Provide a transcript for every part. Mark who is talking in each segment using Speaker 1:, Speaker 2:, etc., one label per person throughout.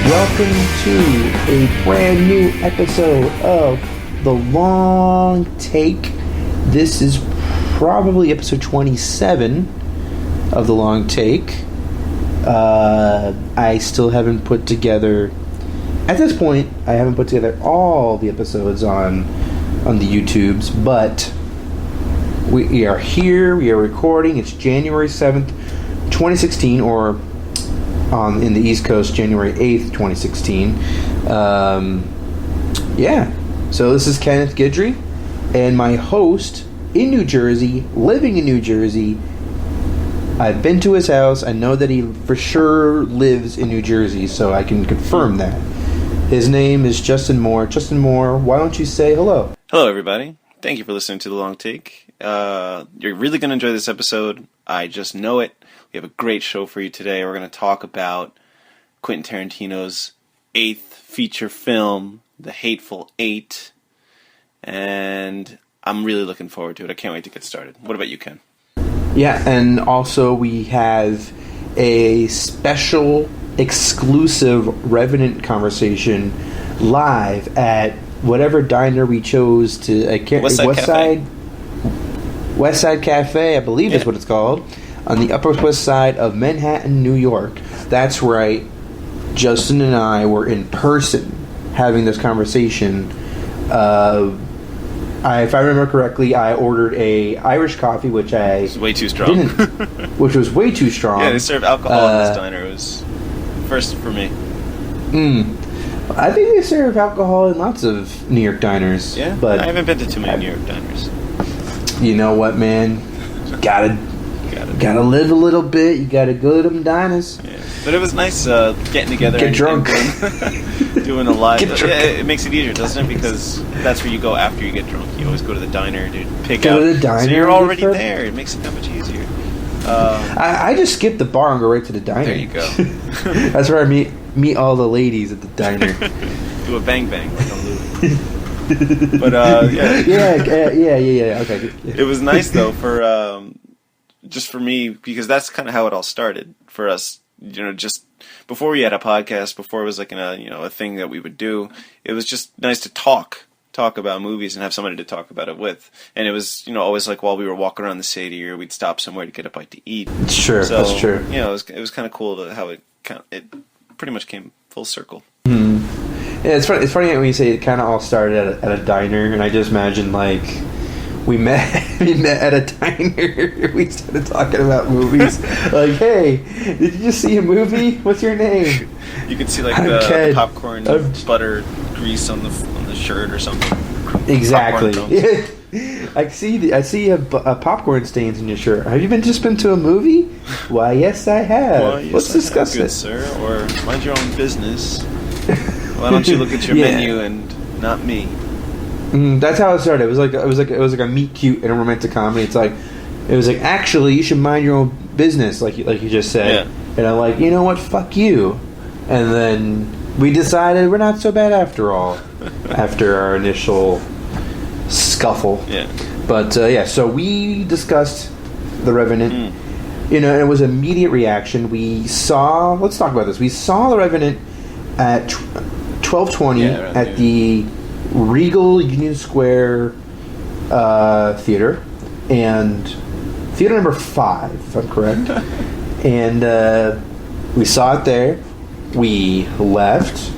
Speaker 1: Welcome to a brand new episode of The Long Take. This is probably episode 27 of The Long Take. I still haven't put together, at this point, I haven't put together all the episodes on the YouTubes, but we are here, we are recording. It's January 7th, 2016, or in the East Coast, January 8th, 2016. So this is Kenneth Guidry, and my host in New Jersey, living in New Jersey. I've been to his house. I know that he for sure lives in New Jersey, so I can confirm that. His name is Justyn Moore. Justyn Moore, why don't you say hello?
Speaker 2: Hello, everybody. Thank you for listening to The Long Take. You're really going to enjoy this episode. I just know it. We have a great show for you today. We're going to talk about Quentin Tarantino's 8th feature film, The Hateful Eight, and I'm really looking forward to it. I can't wait to get started. What about you, Ken?
Speaker 1: Yeah, and also we have a special, exclusive Revenant conversation live at whatever diner we chose to... West Side Cafe, I believe is what it's called, on the Upper West Side of Manhattan, New York. That's right. Justyn and I were in person having this conversation. If I remember correctly, I ordered a Irish coffee, which
Speaker 2: It's way too strong.
Speaker 1: Which was way too strong.
Speaker 2: Yeah, they serve alcohol in this diner. It was first for me.
Speaker 1: I think they serve alcohol in lots of New York diners.
Speaker 2: Yeah,
Speaker 1: but
Speaker 2: I haven't been to too many New York diners.
Speaker 1: You know what, man? You gotta live a little bit. You gotta go to them diners.
Speaker 2: Yeah. But it was nice getting together.
Speaker 1: Get drunk.
Speaker 2: And doing a live. Yeah, it makes it easier, doesn't it? Because that's where you go after you get drunk. You always go to the diner to pick
Speaker 1: go
Speaker 2: out.
Speaker 1: To the diner.
Speaker 2: So you're already there. It makes it that much easier.
Speaker 1: I just skip the bar and go right to the diner.
Speaker 2: There you go.
Speaker 1: That's where I meet all the ladies at the diner.
Speaker 2: Do a bang bang like I'm Louis. But
Speaker 1: yeah. Okay.
Speaker 2: It was nice though for just for me, because that's kind of how it all started for us. You know, just before we had a podcast, before it was like a thing that we would do. It was just nice to talk about movies and have somebody to talk about it with. And it was always like while we were walking around the city, or we'd stop somewhere to get a bite to eat.
Speaker 1: Sure, so, that's true.
Speaker 2: You know, it was kind of cool to how it pretty much came full circle.
Speaker 1: Yeah, it's funny when you say it kind of all started at a diner, and I just imagine like we met at a diner. We started talking about movies. Like, hey, did you just see a movie? What's your name?
Speaker 2: You could see like the popcorn butter grease on the shirt or something.
Speaker 1: Exactly. I see a popcorn stains in your shirt. Have you just been to a movie? Why, yes, I have.
Speaker 2: Well, yes,
Speaker 1: Let's discuss
Speaker 2: good,
Speaker 1: it,
Speaker 2: sir. Or mind your own business. Why don't you look at your menu and not me?
Speaker 1: That's how it started. It was like a meet cute and a romantic comedy. It was like actually you should mind your own business, like you just said. Yeah. And I'm like, you know what? Fuck you. And then we decided we're not so bad after all. After our initial scuffle.
Speaker 2: Yeah.
Speaker 1: But so we discussed The Revenant. You know, and it was immediate reaction. Let's talk about this. We saw The Revenant at 12:20 at the Regal Union Square theater, and theater number 5, if I'm correct. And we saw it there. We left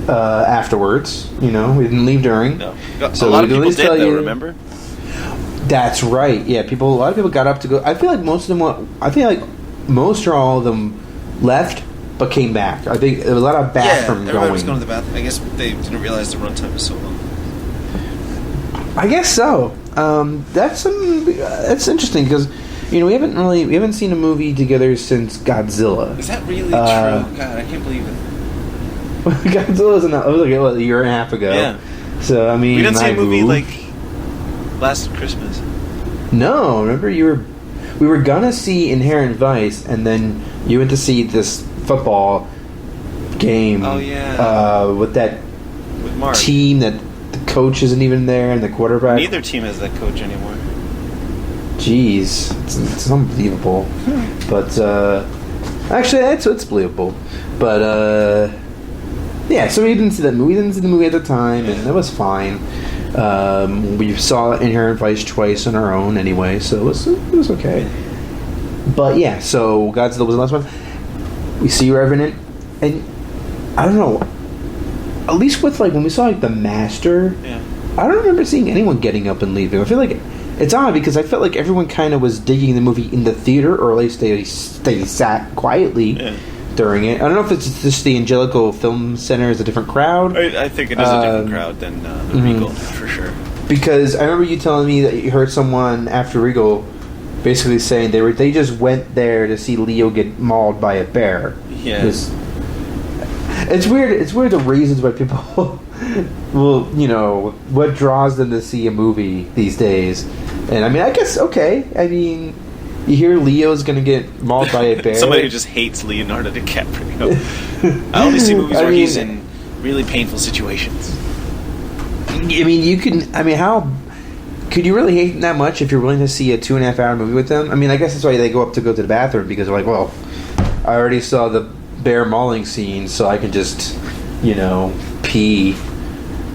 Speaker 1: afterwards. You know, we didn't leave during.
Speaker 2: No. So a lot of people did, though, remember?
Speaker 1: That's right. Yeah, a lot of people got up to go. I feel like most or all of them left, but came back. I think there was a lot of bathroom going.
Speaker 2: Everybody was going to the bathroom. I guess they didn't realize the runtime was so long.
Speaker 1: I guess so. That's interesting because we haven't seen a movie together since Godzilla.
Speaker 2: Is that really true? God, I can't believe it.
Speaker 1: Godzilla's it was like a year and a half ago.
Speaker 2: Yeah.
Speaker 1: So I mean,
Speaker 2: we didn't see a movie like last Christmas.
Speaker 1: No, remember we were gonna see Inherent Vice, and then you went to see this football game.
Speaker 2: Oh yeah.
Speaker 1: With
Speaker 2: Mark.
Speaker 1: Team that the coach isn't even there and the quarterback.
Speaker 2: Neither team has that coach anymore.
Speaker 1: Jeez, it's unbelievable. But actually, it's believable. But yeah, so we didn't see that movie. We didn't see the movie at the time, and that was fine. We saw Inherent Vice twice on our own anyway, so it was okay. But yeah, so Godzilla was the last one. We see Revenant, and I don't know. At least with when we saw The Master, I don't remember seeing anyone getting up and leaving. I feel like it's odd because I felt like everyone kind of was digging the movie in the theater, or at least they sat quietly during it. I don't know if it's just the Angelico Film Center is a different crowd.
Speaker 2: I think it is a different crowd than the Regal, for sure.
Speaker 1: Because I remember you telling me that you heard someone after Regal basically saying they just went there to see Leo get mauled by a bear.
Speaker 2: Yeah.
Speaker 1: It's weird. It's weird the reasons why people will, what draws them to see a movie these days. And I mean, I guess okay. I mean, you hear Leo's gonna get mauled by a bear.
Speaker 2: Somebody who just hates Leonardo DiCaprio. I only see movies where he's in really painful situations.
Speaker 1: I mean, you can. I mean, how could you really hate him that much if you're willing to see a 2.5 hour movie with them? I mean, I guess that's why they go to the bathroom because they're like, well, I already saw the bear mauling scene, so I can just, pee,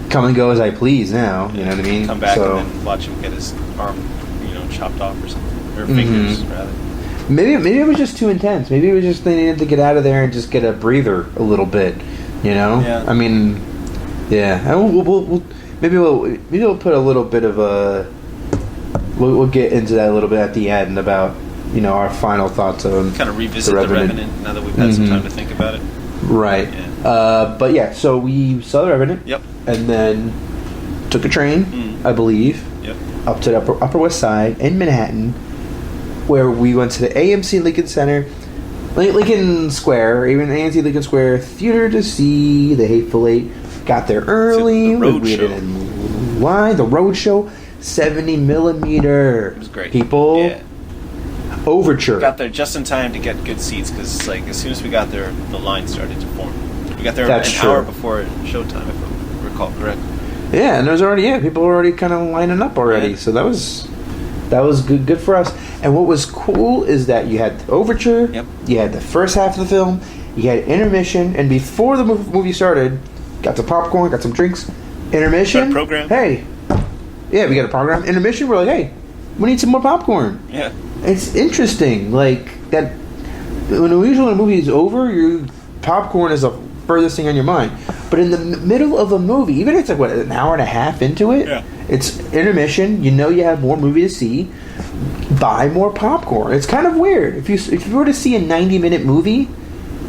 Speaker 1: come and go as I please now. You know what I mean?
Speaker 2: Come back and then watch him get his arm, chopped off or something, or fingers rather.
Speaker 1: Maybe it was just too intense. Maybe it was just they needed to get out of there and just get a breather a little bit.
Speaker 2: Yeah.
Speaker 1: I mean, yeah. Maybe we'll put a little bit of a. We'll get into that a little bit at the end about our final thoughts on
Speaker 2: kind of revisit the Revenant now that we've had some time to think about it.
Speaker 1: Right. Yeah. But yeah, so we saw the Revenant.
Speaker 2: Yep.
Speaker 1: And then took a train, I believe.
Speaker 2: Yep.
Speaker 1: Up to the Upper West Side in Manhattan, where we went to the AMC Lincoln Center, Lincoln Square, or even AMC Lincoln Square Theater to see the Hateful Eight. Got there early. We waited in line. The road show, 70 millimeter.
Speaker 2: It was great.
Speaker 1: People.
Speaker 2: Yeah.
Speaker 1: Overture.
Speaker 2: Got there just in time to get good seats because, as soon as we got there, the line started to form. We got there an hour before showtime, if I recall correctly.
Speaker 1: Yeah, and there's already people were already kind of lining up already. Yeah. So that was good for us. And what was cool is that you had the overture.
Speaker 2: Yep.
Speaker 1: You had the first half of the film. You had intermission, and before the movie started, got some popcorn, got some drinks. Intermission.
Speaker 2: Got a program.
Speaker 1: Hey. Yeah, we got a program. Intermission. We're like, hey, we need some more popcorn.
Speaker 2: Yeah.
Speaker 1: It's interesting, that when usually a movie is over, your popcorn is the furthest thing on your mind. But in the middle of a movie, even if it's an hour and a half into it, it's intermission. You have more movie to see. Buy more popcorn. It's kind of weird. If you were to see a 90-minute movie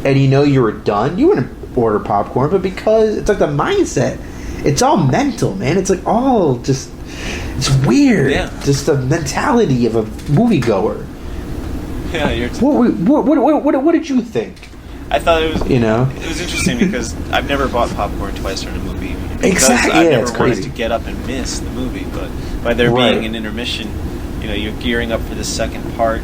Speaker 1: and you were done, you wouldn't order popcorn. But because it's the mindset, it's all mental, man. It's all just. It's weird. Yeah. Just the mentality of a moviegoer.
Speaker 2: Yeah,
Speaker 1: What did you think?
Speaker 2: I thought it was it was interesting because I've never bought popcorn twice during a movie.
Speaker 1: Exactly.
Speaker 2: I've never wanted to get up and miss the movie, but by there being an intermission, you're gearing up for the second part.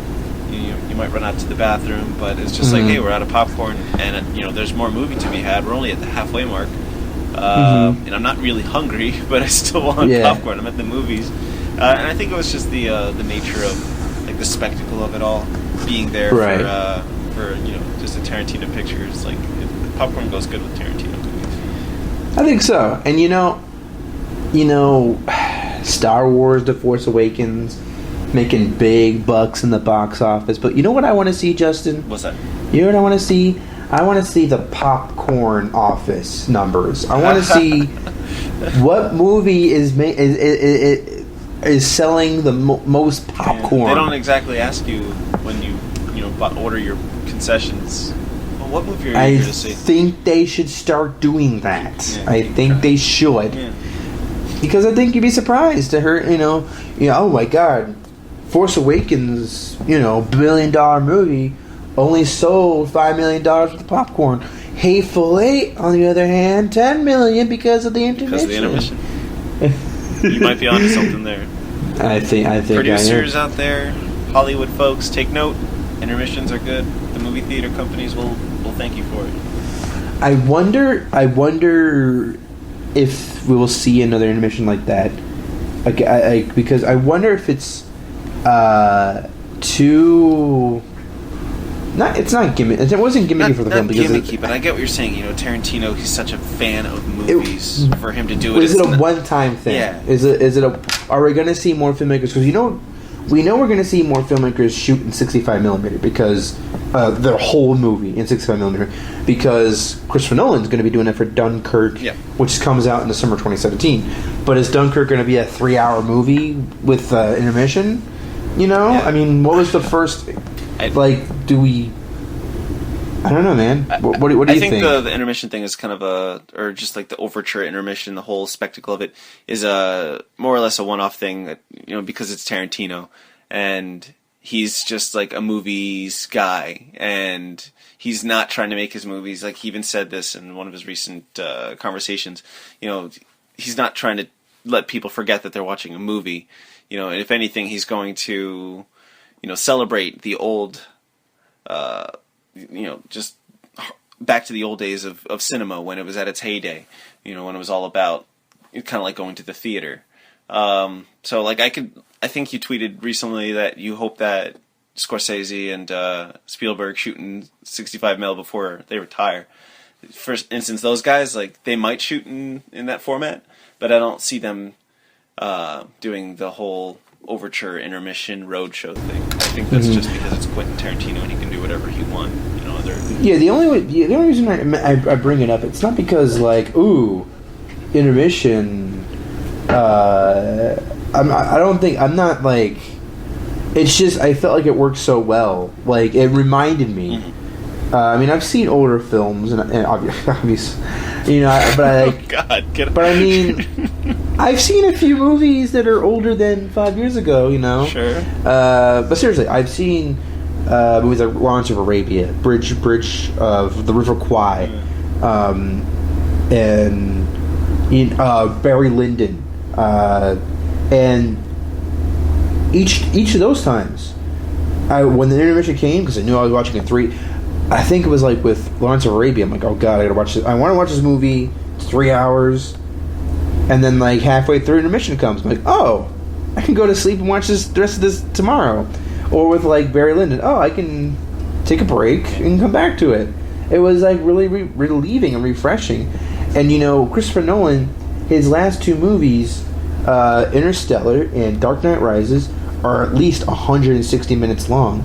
Speaker 2: You might run out to the bathroom, but it's just hey, we're out of popcorn, and there's more movie to be had. We're only at the halfway mark. And I'm not really hungry, but I still want popcorn. I'm at the movies, and I think it was just the nature of the spectacle of it all, being there for just a Tarantino picture. It's popcorn goes good with Tarantino movies.
Speaker 1: I think so, and Star Wars: The Force Awakens making big bucks in the box office, but you know what I want to see, Justin?
Speaker 2: What's that?
Speaker 1: You know what I want to see? I want to see the popcorn office numbers. I want to see what movie is selling the most popcorn.
Speaker 2: Yeah, they don't exactly ask you when you order your concessions. Well, what movie are you here to see?
Speaker 1: I think they should start doing that.
Speaker 2: Yeah,
Speaker 1: I think they should.
Speaker 2: Yeah.
Speaker 1: Because I think you'd be surprised to hear, oh my god, Force Awakens, $1 billion movie, only sold $5 million worth of popcorn. Hateful Eight, on the other hand, $10 million because of the intermission.
Speaker 2: You might be onto something there.
Speaker 1: I think
Speaker 2: producers out there, Hollywood folks, take note. Intermissions are good. The movie theater companies will thank you for it.
Speaker 1: I wonder if we will see another intermission like that. Because I wonder if it's too. It's not gimmicky. It wasn't gimmicky for the film.
Speaker 2: Not gimmicky, but I get what you're saying. Tarantino, he's such a fan of movies. For him to do it,
Speaker 1: is it a one-time thing?
Speaker 2: Yeah.
Speaker 1: Is it a? Are we going to see more filmmakers? Because we know we're going to see more filmmakers shoot in 65mm because their whole movie in 65mm because Christopher Nolan's going to be doing it for Dunkirk, which comes out in the summer 2017. But is Dunkirk going to be a 3-hour movie with intermission? I mean, what was the first? Do we? I don't know, man. What do you think?
Speaker 2: I think the intermission thing is kind of or just like the overture intermission, the whole spectacle of it is more or less a one-off thing. That, because it's Tarantino, and he's just like a movies guy, and he's not trying to make his movies. Like he even said this in one of his recent conversations. He's not trying to let people forget that they're watching a movie. And if anything, he's going to, celebrate the old. Just back to the old days of cinema when it was at its heyday, when it was all about kind of like going to the theater. I think you tweeted recently that you hope that Scorsese and Spielberg shoot in 65mm before they retire. For instance, those guys, they might shoot in that format, but I don't see them doing the whole overture, intermission, roadshow thing. I think that's just because it's Quentin Tarantino and he can do whatever he wants.
Speaker 1: The only reason I bring it up, it's not because intermission. It's just I felt like it worked so well. It reminded me. Mm-hmm. I've seen older films and obviously, oh
Speaker 2: God, get
Speaker 1: but I mean, I've seen a few movies that are older than 5 years ago.
Speaker 2: Sure.
Speaker 1: But seriously, I've seen movies like Lawrence of Arabia, Bridge of the River Kwai, and Barry Lyndon, and each of those times, when the intermission came, because I knew I was watching a 3. I think it was like with Lawrence of Arabia. I'm like, oh god, I gotta watch this. I want to watch this movie. It's 3 hours, and then halfway through, intermission comes. I'm like, oh, I can go to sleep and watch the rest of this tomorrow. Or with Barry Lyndon, oh, I can take a break and come back to it. It was really relieving and refreshing. And Christopher Nolan, his last 2 movies, Interstellar and Dark Knight Rises, are at least 160 minutes long.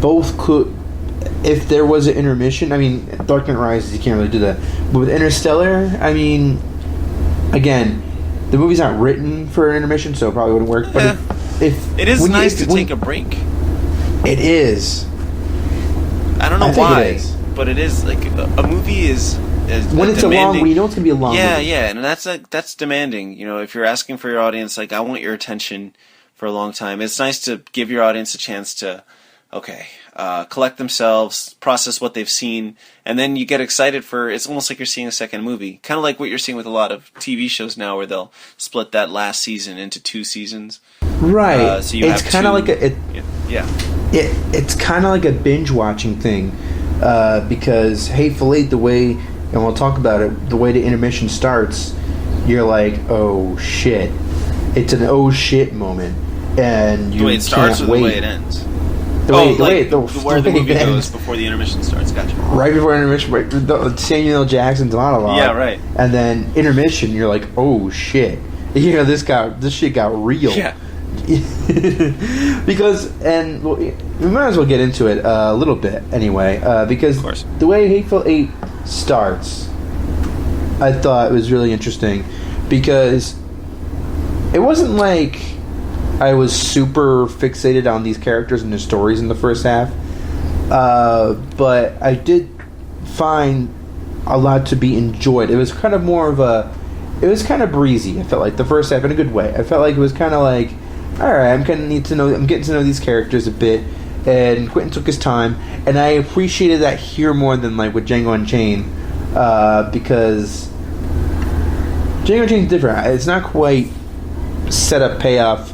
Speaker 1: Both could, if there was an intermission. I mean, Dark Knight Rises, you can't really do that. But with Interstellar, I mean, again, the movie's not written for an intermission, so it probably wouldn't work. But if
Speaker 2: it is nice to take a break.
Speaker 1: It is.
Speaker 2: I don't know why, but it is. A movie is
Speaker 1: when it's demanding. We know it's gonna be a long.
Speaker 2: Yeah,
Speaker 1: movie.
Speaker 2: Yeah, and that's demanding. If you're asking for your audience, I want your attention for a long time. It's nice to give your audience a chance to, collect themselves, process what they've seen, and then you get excited for. It's almost like you're seeing a second movie, kind of like what you're seeing with a lot of TV shows now, where they'll split that last season into 2 seasons.
Speaker 1: Right.
Speaker 2: So you
Speaker 1: it's kind of like it's kind of like a binge watching thing, because Hateful Eight, the way, and we'll talk about it, the way the intermission starts, you're like, oh shit, it's an oh shit moment, and you
Speaker 2: the way it starts
Speaker 1: can't
Speaker 2: or
Speaker 1: wait.
Speaker 2: The way it ends.
Speaker 1: Where the
Speaker 2: movie goes before the intermission starts. Gotcha.
Speaker 1: Right before intermission, Samuel L. Jackson's monologue.
Speaker 2: Yeah, right.
Speaker 1: And then intermission, you're like, oh shit, this shit got real.
Speaker 2: Yeah.
Speaker 1: Because, and we might as well get into it a little bit anyway, because the way Hateful Eight starts, I thought was really interesting, because it wasn't like I was super fixated on these characters and their stories in the first half, but I did find a lot to be enjoyed. It was kind of more of it was kind of breezy. I felt like the first half in a good way. I felt like it was kind of like, all right, I'm getting to know these characters a bit, and Quentin took his time, and I appreciated that here more than like with Django Unchained, because Django Unchained is different. It's not quite set up payoff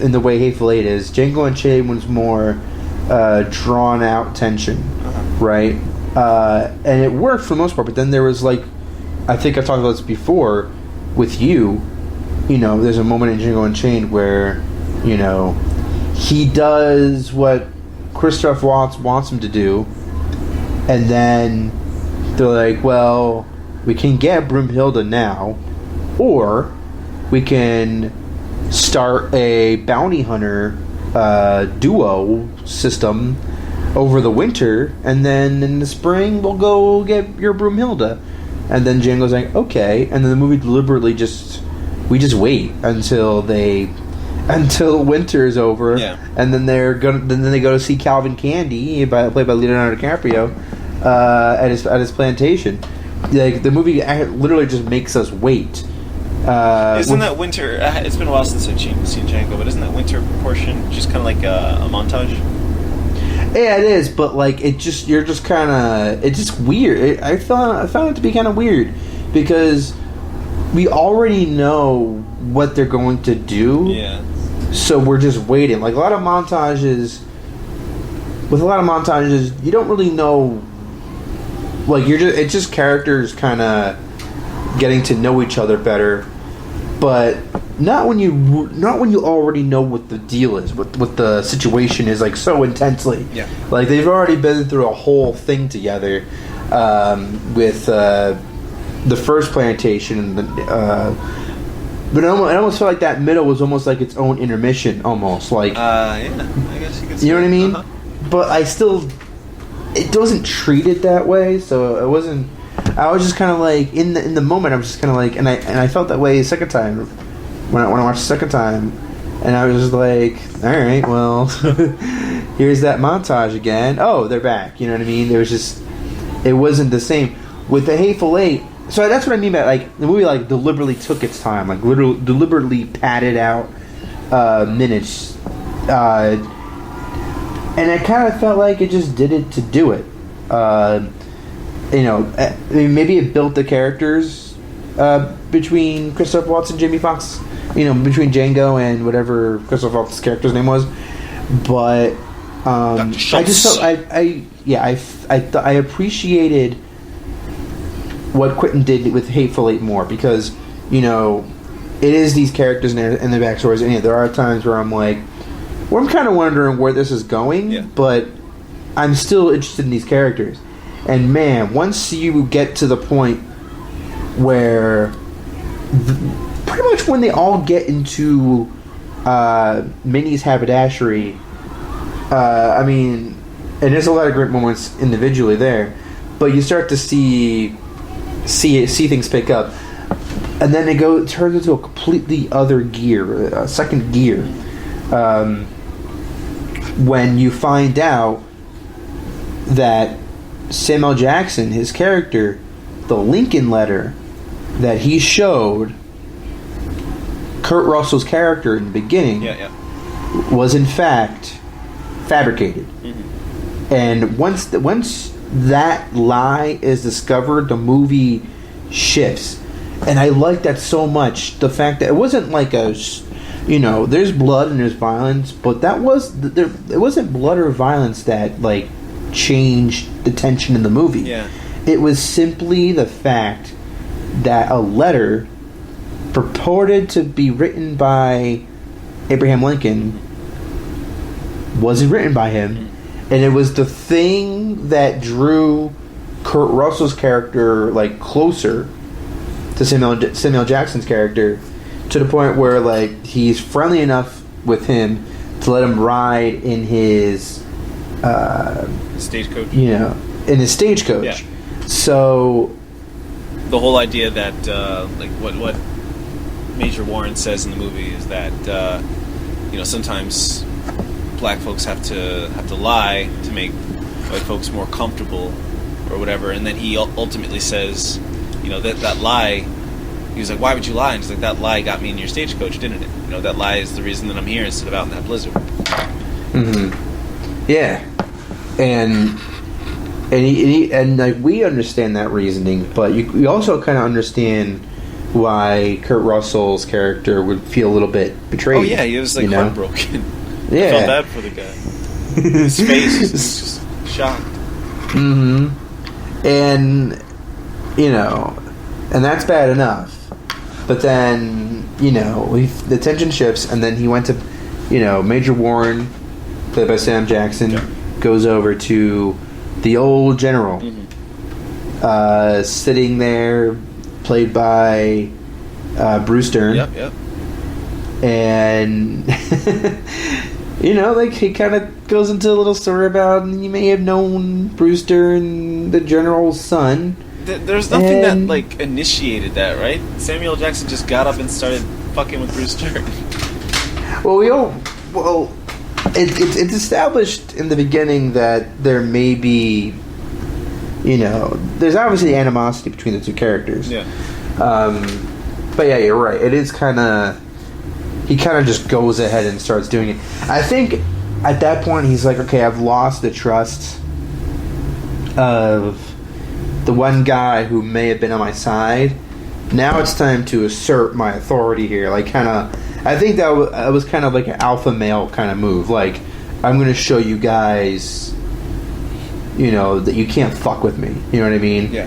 Speaker 1: in the way Hateful Eight is. Django Unchained was more drawn out tension, right? And it worked for the most part. But then there was like, I think I've talked about this before with you. You know, there's a moment in Django Unchained where, you know, he does what Christoph Waltz wants him to do, and then they're like, well, we can get Broomhilda now, or we can start a bounty hunter duo system over the winter, and then in the spring we'll go get your Broomhilda. And then Django's like, okay, and then the movie deliberately we just wait until winter is over, and then they go to see Calvin Candy, played by Leonardo DiCaprio, at his plantation. Like, the movie literally just makes us wait.
Speaker 2: Isn't that winter? It's been a while since I've seen Django, but isn't that winter portion just kind of like a montage?
Speaker 1: Yeah, it is, but like it's just weird. I found it to be kind of weird because we already know what they're going to do.
Speaker 2: Yeah.
Speaker 1: So we're just waiting. Like, a lot of montages, you don't really know. Like, it's just characters kind of getting to know each other better, but not when you already know what the deal is, what the situation is, like, so intensely.
Speaker 2: Yeah. Like,
Speaker 1: they've already been through a whole thing together with the first plantation, but it almost felt like that middle was almost like its own intermission, almost like.
Speaker 2: Yeah, I guess you could say.
Speaker 1: You know what I mean? But it wasn't treated that way, so it wasn't. I was just kind of like in the moment. I was just kind of like, and I felt that way the second time when I watched the second time, and I was just like, all right, well, here's that montage again. Oh, they're back. You know what I mean? It wasn't the same with the Hateful Eight. So that's what I mean by, like, the movie, like, deliberately took its time, like, deliberately padded out minutes, and I kind of felt like it just did it to do it. You know, I mean, maybe it built the characters between Christoph Waltz and Jamie Foxx, you know, between Django and whatever Christoph Waltz's character's name was, but I just felt I appreciated what Quentin did with Hateful Eight more, because, you know, it is these characters and their backstories, and there are times where I'm like, well, I'm kind of wondering where this is going, but I'm still interested in these characters. And man, once you get to the point where pretty much when they all get into Minnie's haberdashery, I mean, and there's a lot of great moments individually there, but you start to see things pick up, and then it turns into a completely other gear, a second gear, when you find out that Samuel Jackson, his character, the Lincoln letter that he showed Kurt Russell's character in the beginning was in fact fabricated. And once that lie is discovered, the movie shifts, and I like that so much. The fact that it wasn't like you know, there's blood and there's violence, but it wasn't blood or violence that like changed the tension in the movie.
Speaker 2: Yeah,
Speaker 1: it was simply the fact that a letter purported to be written by Abraham Lincoln wasn't written by him. And it was the thing that drew Kurt Russell's character like closer to Samuel Jackson's character, to the point where like he's friendly enough with him to let him ride in his
Speaker 2: stagecoach.
Speaker 1: You know, in his stagecoach.
Speaker 2: Yeah.
Speaker 1: So
Speaker 2: the whole idea that like what Major Warren says in the movie is that you know, sometimes black folks have to lie to make white folks more comfortable or whatever, and then he ultimately says, you know, that lie He was like, "Why would you lie?" And he's like, "That lie got me in your stagecoach, didn't it? You know, that lie is the reason that I'm here instead of out in that blizzard."
Speaker 1: Mm-hmm. Yeah, and like we understand that reasoning, but you also kind of understand why Kurt Russell's character would feel a little bit betrayed.
Speaker 2: Oh yeah, he was like heartbroken.
Speaker 1: Yeah,
Speaker 2: I felt bad for the guy. His face was just shocked.
Speaker 1: Mm-hmm. And and that's bad enough. But then the tension shifts, and then he went to Major Warren, played by Sam Jackson, goes over to the old general, sitting there, played by Bruce Dern.
Speaker 2: Yep.
Speaker 1: And like he kind of goes into a little story about you may have known Bruce Dern, the general's son.
Speaker 2: There's nothing that like initiated that, right? Samuel Jackson just got up and started fucking with Bruce Dern.
Speaker 1: It's established in the beginning that there may be, there's obviously animosity between the two characters.
Speaker 2: Yeah.
Speaker 1: But yeah, you're right. It is kind of, he kind of just goes ahead and starts doing it. I think at that point he's like, okay, I've lost the trust of the one guy who may have been on my side. Now it's time to assert my authority here. Like, kind of, I think that was kind of like an alpha male kind of move. Like, I'm going to show you guys, that you can't fuck with me. You know what I mean?
Speaker 2: Yeah.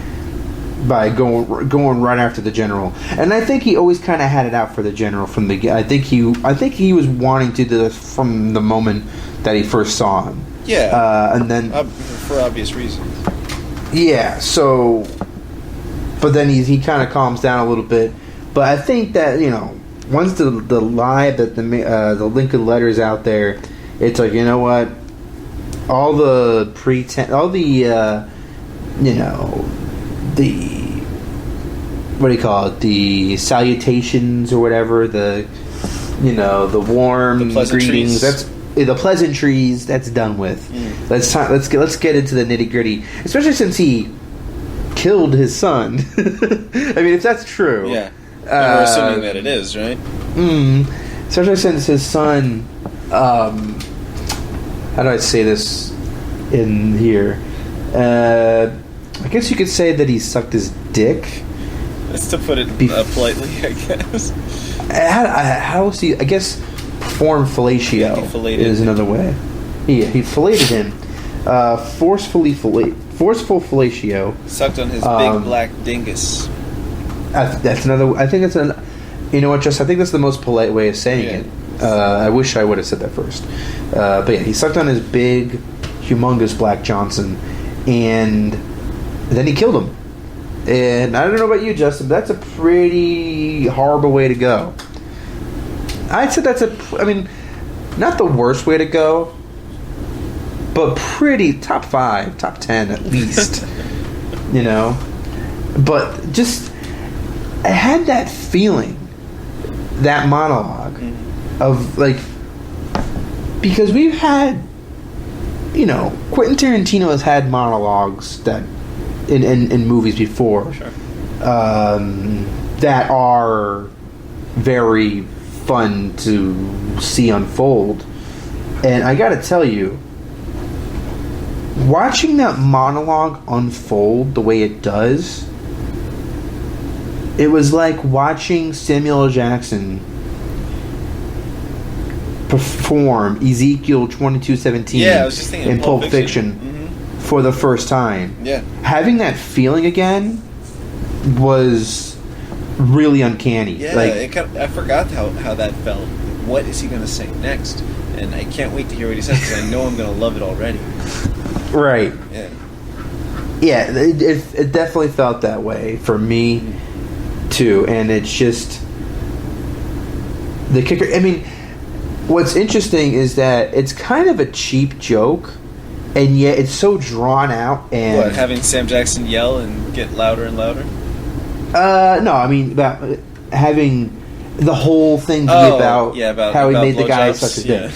Speaker 1: By going right after the general. And I think he always kind of had it out for the general from the. I think he was wanting to do this from the moment that he first saw him.
Speaker 2: Yeah.
Speaker 1: And then
Speaker 2: for obvious reasons.
Speaker 1: Yeah, so, but then he kind of calms down a little bit. But I think that once the lie that the Lincoln letters out there, it's like, you know what, all the what do you call it, the salutations or whatever, the warm greetings, that's the pleasantries, that's done with. Let's get into the nitty gritty, especially since he killed his son. I mean, if that's true,
Speaker 2: yeah, we're assuming that it is, right?
Speaker 1: Especially since his son, how do I say this in here? I guess you could say that he sucked his dick.
Speaker 2: That's to put it politely, I guess.
Speaker 1: How was he? I guess performed fellatio is another way. Yeah, he filleted him. Forceful fellatio.
Speaker 2: Sucked on his big black dingus.
Speaker 1: That's another. I think it's an. You know what, Just? I think that's the most polite way of saying it. I wish I would have said that first. But yeah, he sucked on his big, humongous Black Johnson, and then he killed him. And I don't know about you, Justin, but that's a pretty horrible way to go. I'd say that's not the worst way to go, but pretty top 5, top 10 at least. But just, I had that feeling, that monologue of like, because we've had, Quentin Tarantino has had monologues that in movies before,
Speaker 2: sure,
Speaker 1: that are very fun to see unfold. And I gotta tell you, watching that monologue unfold the way it does, it was like watching Samuel L. Jackson perform Ezekiel 22:17 in Pulp Fiction for the first time.
Speaker 2: Yeah.
Speaker 1: Having that feeling again was really uncanny.
Speaker 2: Yeah,
Speaker 1: like,
Speaker 2: I forgot how that felt. What is he going to say next? And I can't wait to hear what he says because I know I'm going to love it already.
Speaker 1: Right.
Speaker 2: Yeah.
Speaker 1: Yeah, it definitely felt that way for me too. And it's just the kicker. I mean, what's interesting is that it's kind of a cheap joke, and yet it's so drawn out. And
Speaker 2: what, having Sam Jackson yell and get louder and louder?
Speaker 1: No, I mean about having the whole thing be about how he made the guy suck his dick.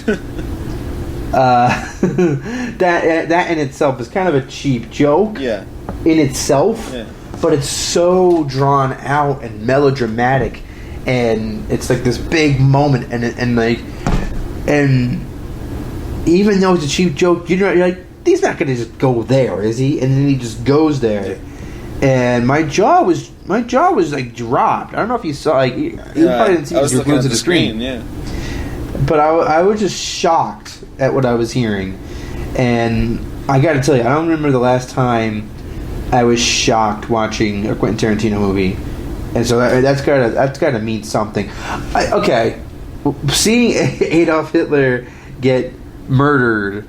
Speaker 1: That in itself is kind of a cheap joke.
Speaker 2: Yeah.
Speaker 1: In itself.
Speaker 2: Yeah.
Speaker 1: but it's so drawn out and melodramatic, and it's like this big moment, and even though it's a cheap joke, you're like, he's not gonna just go there, is he? And then he just goes there, and my jaw was like dropped. I don't know if you saw, like, you probably didn't see because you're glued to the screen.
Speaker 2: Yeah,
Speaker 1: but I was just shocked at what I was hearing, and I got to tell you, I don't remember the last time I was shocked watching a Quentin Tarantino movie, and so that's gotta mean something. Seeing Adolf Hitler get murdered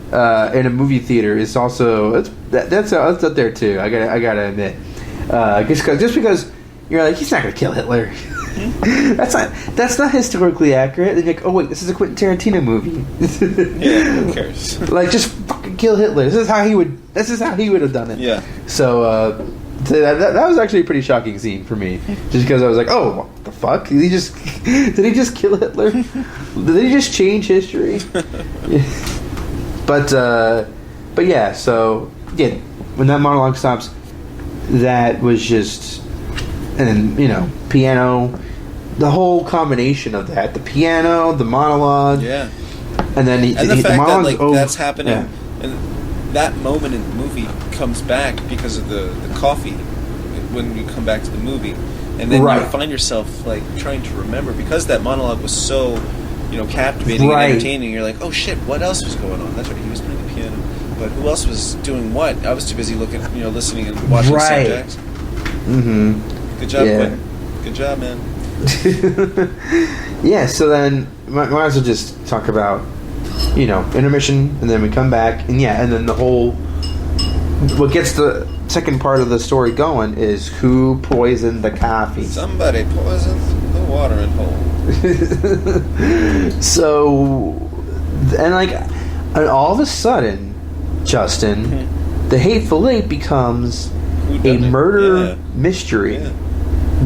Speaker 1: in a movie theater is also that's up there too. I gotta admit, just because you're like, he's not gonna kill Hitler. That's not historically accurate. And you're like, oh wait, this is a Quentin Tarantino movie.
Speaker 2: Yeah, who cares?
Speaker 1: Like, just fucking kill Hitler. This is how he would have done it.
Speaker 2: Yeah.
Speaker 1: So that was actually a pretty shocking scene for me, just because I was like, oh, what the fuck? Did he just kill Hitler? Did he just change history? But yeah. So yeah, when that monologue stops, that was just, and piano. The whole combination of that, the piano, the monologue, and then
Speaker 2: the fact that that's happening,
Speaker 1: and
Speaker 2: that moment in the movie comes back because of the coffee when you come back to the movie, and then you find yourself like trying to remember, because that monologue was so captivating and entertaining. You're like, oh shit, what else was going on? That's right, he was playing the piano, but who else was doing what? I was too busy looking, listening and watching Sam Jackson. Mm-hmm. Good job, Quentin. Good job, man.
Speaker 1: Yeah, so then might as well just talk about intermission, and then we come back, and then the whole, what gets the second part of the story going is who poisoned the coffee.
Speaker 2: Somebody poisoned the watering hole.
Speaker 1: So, and all of a sudden, Justin, the Hateful Eight becomes a murder mystery,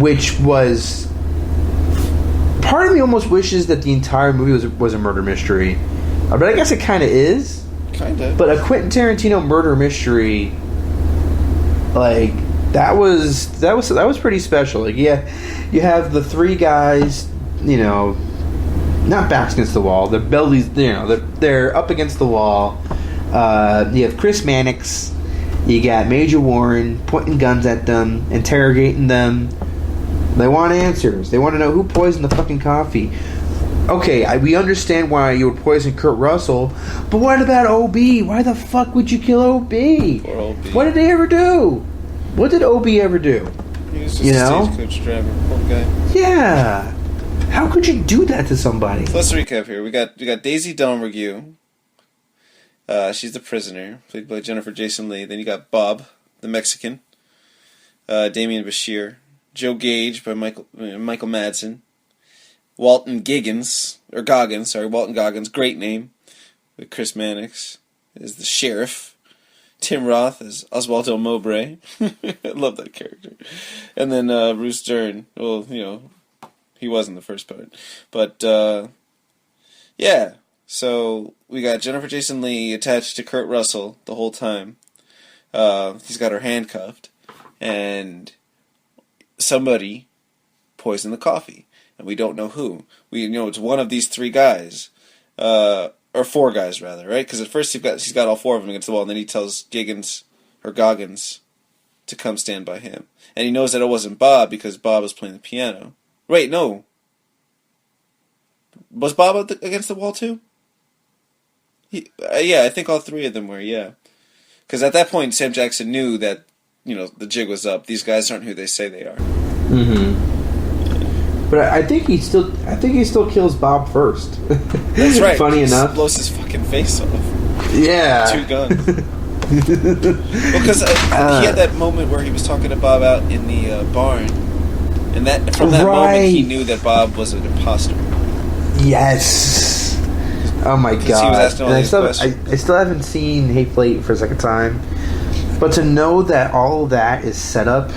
Speaker 1: which was, part of me almost wishes that the entire movie was a murder mystery, but I guess it kind of is.
Speaker 2: Kind of.
Speaker 1: But a Quentin Tarantino murder mystery, that was pretty special. You have the three guys, not backs against the wall. Their bellies, they're up against the wall. You have Chris Mannix. You got Major Warren pointing guns at them, interrogating them. They want answers. They want to know who poisoned the fucking coffee. Okay, we understand why you would poison Kurt Russell, but what about O.B.? Why the fuck would you kill O.B.?
Speaker 2: Poor O.B.
Speaker 1: What did they ever do? What did O.B. ever do?
Speaker 2: He was just a stagecoach driver. Poor guy.
Speaker 1: Yeah. How could you do that to somebody?
Speaker 2: So let's recap here. We got Daisy Domergue. She's the prisoner, played by Jennifer Jason Leigh. Then you got Bob, the Mexican. Damian Bashir. Joe Gage by Michael Madsen. Walton Goggins, great name, with Chris Mannix as the sheriff. Tim Roth as Oswaldo Mowbray. I love that character. And then Bruce Dern. Well, he was in the first part. But, so we got Jennifer Jason Leigh attached to Kurt Russell the whole time. He's got her handcuffed. And somebody poisoned the coffee. And we don't know who. It's one of these three guys. Or four guys, rather, right? Because at first she's got all four of them against the wall, and then he tells Goggins to come stand by him. And he knows that it wasn't Bob, because Bob was playing the piano. Wait, no. Was Bob against the wall, too? I think all three of them were, yeah. Because at that point, Sam Jackson knew that, the jig was up. These guys aren't who they say they are.
Speaker 1: Mm-hmm. But I think he still kills Bob first.
Speaker 2: That's right.
Speaker 1: Funny enough,
Speaker 2: blows his fucking face off.
Speaker 1: Yeah.
Speaker 2: 2 guns. Because he had that moment where he was talking to Bob out in the barn, and from that moment he knew that Bob was an imposter.
Speaker 1: Yes. Oh my god. He was asking all these questions. I still haven't seen Hateful Eight for a second time. But to know that all of that is set up...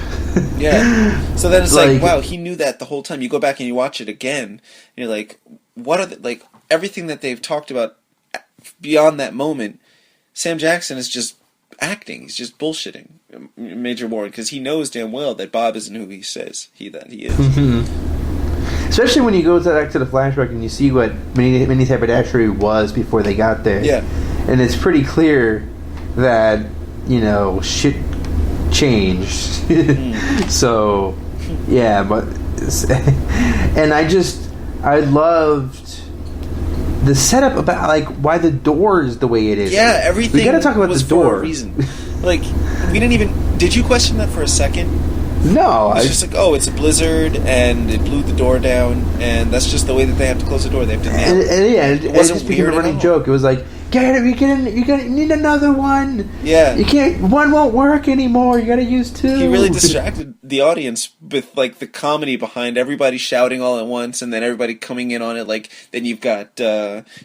Speaker 2: Yeah. So then it's like, wow, he knew that the whole time. You go back and you watch it again, and you're like, what are everything that they've talked about beyond that moment, Sam Jackson is just acting. He's just bullshitting Major Warren because he knows damn well that Bob isn't who he says that he is.
Speaker 1: Especially when you go back to the flashback and you see what mini haberdashery was before they got there.
Speaker 2: Yeah.
Speaker 1: And it's pretty clear that, shit changed. So, yeah, but... And I loved the setup about, like, why the door is the way it is.
Speaker 2: Yeah, everything
Speaker 1: we gotta talk about
Speaker 2: was
Speaker 1: the door.
Speaker 2: For a reason. Like, we didn't even... Did you question that for a second?
Speaker 1: No.
Speaker 2: It's just like, it's a blizzard, and it blew the door down, and that's just the way that they have to close the door. They have to nail it.
Speaker 1: It wasn't just became a running joke. It was like, you need another one.
Speaker 2: Yeah.
Speaker 1: One won't work anymore. You gotta use two.
Speaker 2: He really distracted the audience with, like, the comedy behind everybody shouting all at once, and then everybody coming in on it. Like, then you've got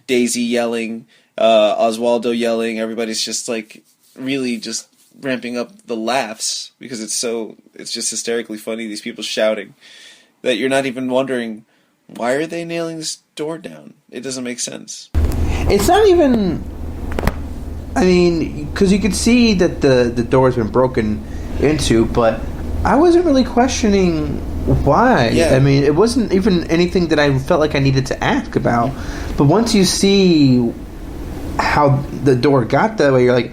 Speaker 2: Daisy yelling, Oswaldo yelling. Everybody's just, like, really just ramping up the laughs because it's just hysterically funny, these people shouting, that you're not even wondering, why are they nailing this door down? It doesn't make sense.
Speaker 1: It's not even... I mean, because you could see that the door's been broken into, but I wasn't really questioning why.
Speaker 2: Yeah.
Speaker 1: I mean, it wasn't even anything that I felt like I needed to ask about. But once you see how the door got that way, you're like...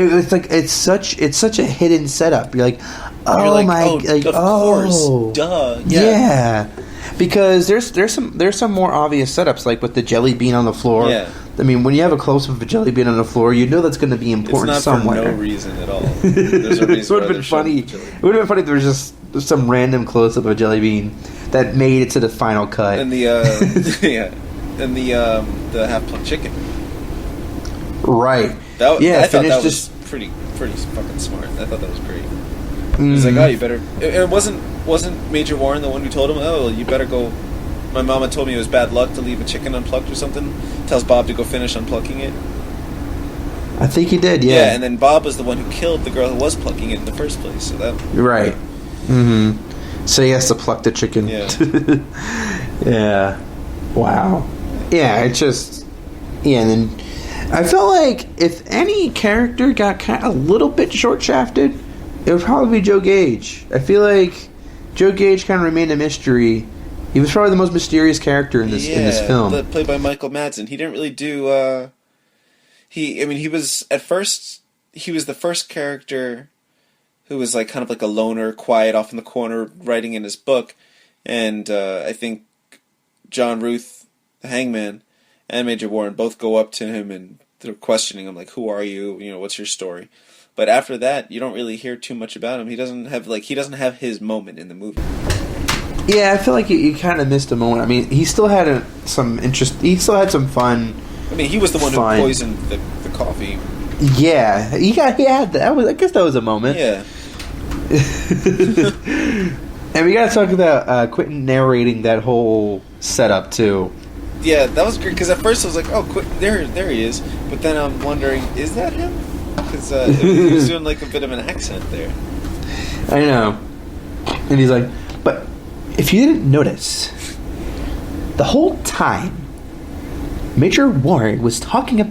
Speaker 1: It's like it's such a hidden setup. You're like,
Speaker 2: of course, duh,
Speaker 1: yeah. Because there's some more obvious setups, like with the jelly bean on the floor.
Speaker 2: Yeah.
Speaker 1: I mean, when you have a close up of a jelly bean on the floor, you know that's going to be important
Speaker 2: it's not
Speaker 1: somewhere.
Speaker 2: For no reason at all. There's a reason.
Speaker 1: It would have been funny. It would have been funny if there was just some random close up of a jelly bean that made it to the final cut.
Speaker 2: And the the half plucked chicken.
Speaker 1: Right.
Speaker 2: I thought that was pretty fucking smart. I thought that was great. He's like, you better... It wasn't Major Warren the one who told him, you better go... My mama told me it was bad luck to leave a chicken unplucked or something. Tells Bob to go finish unplucking it.
Speaker 1: I think he did, yeah.
Speaker 2: Yeah, and then Bob was the one who killed the girl who was plucking it in the first place. So that...
Speaker 1: Right. Mm-hmm. So he has to pluck the chicken.
Speaker 2: Yeah.
Speaker 1: Yeah. Wow. Yeah, it just... Yeah, and then... I felt like if any character got kind of a little bit short-shafted, it would probably be Joe Gage. I feel like Joe Gage kind of remained a mystery. He was probably the most mysterious character in this film.
Speaker 2: Played by Michael Madsen. He didn't really do... he was... At first, he was the first character who was like kind of like a loner, quiet, off in the corner, writing in his book. And I think John Ruth, the hangman, and Major Warren both go up to him and they're questioning him, like, who are you? What's your story? But after that, you don't really hear too much about him. He doesn't have his moment in the movie.
Speaker 1: Yeah, I feel like you kind of missed a moment. I mean, he still had some interest. He still had some fun.
Speaker 2: I mean, he was the one who poisoned the coffee.
Speaker 1: Yeah, he had that. I guess that was a moment.
Speaker 2: Yeah.
Speaker 1: And we got to talk about Quentin narrating that whole setup too.
Speaker 2: Yeah, that was great, because at first I was like, there he is. But then I'm wondering, is that him? Because he was doing like a bit of an accent there.
Speaker 1: I know. And he's like, but if you didn't notice, the whole time, Major Warren was talking to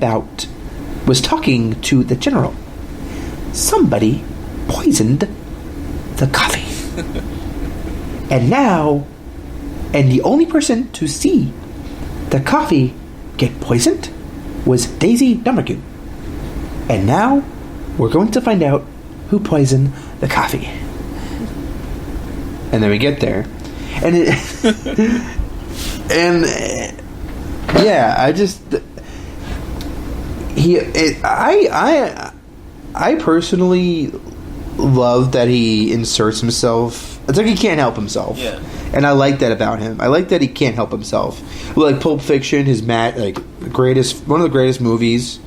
Speaker 1: the general. Somebody poisoned the coffee. And the only person to see the coffee get poisoned was Daisy Dummergoon. And now we're going to find out who poisoned the coffee. And then we get there. And I personally love that he inserts himself. It's like he can't help himself.
Speaker 2: Yeah.
Speaker 1: And I like that about him. I like that he can't help himself. Like Pulp Fiction, one of the greatest movies.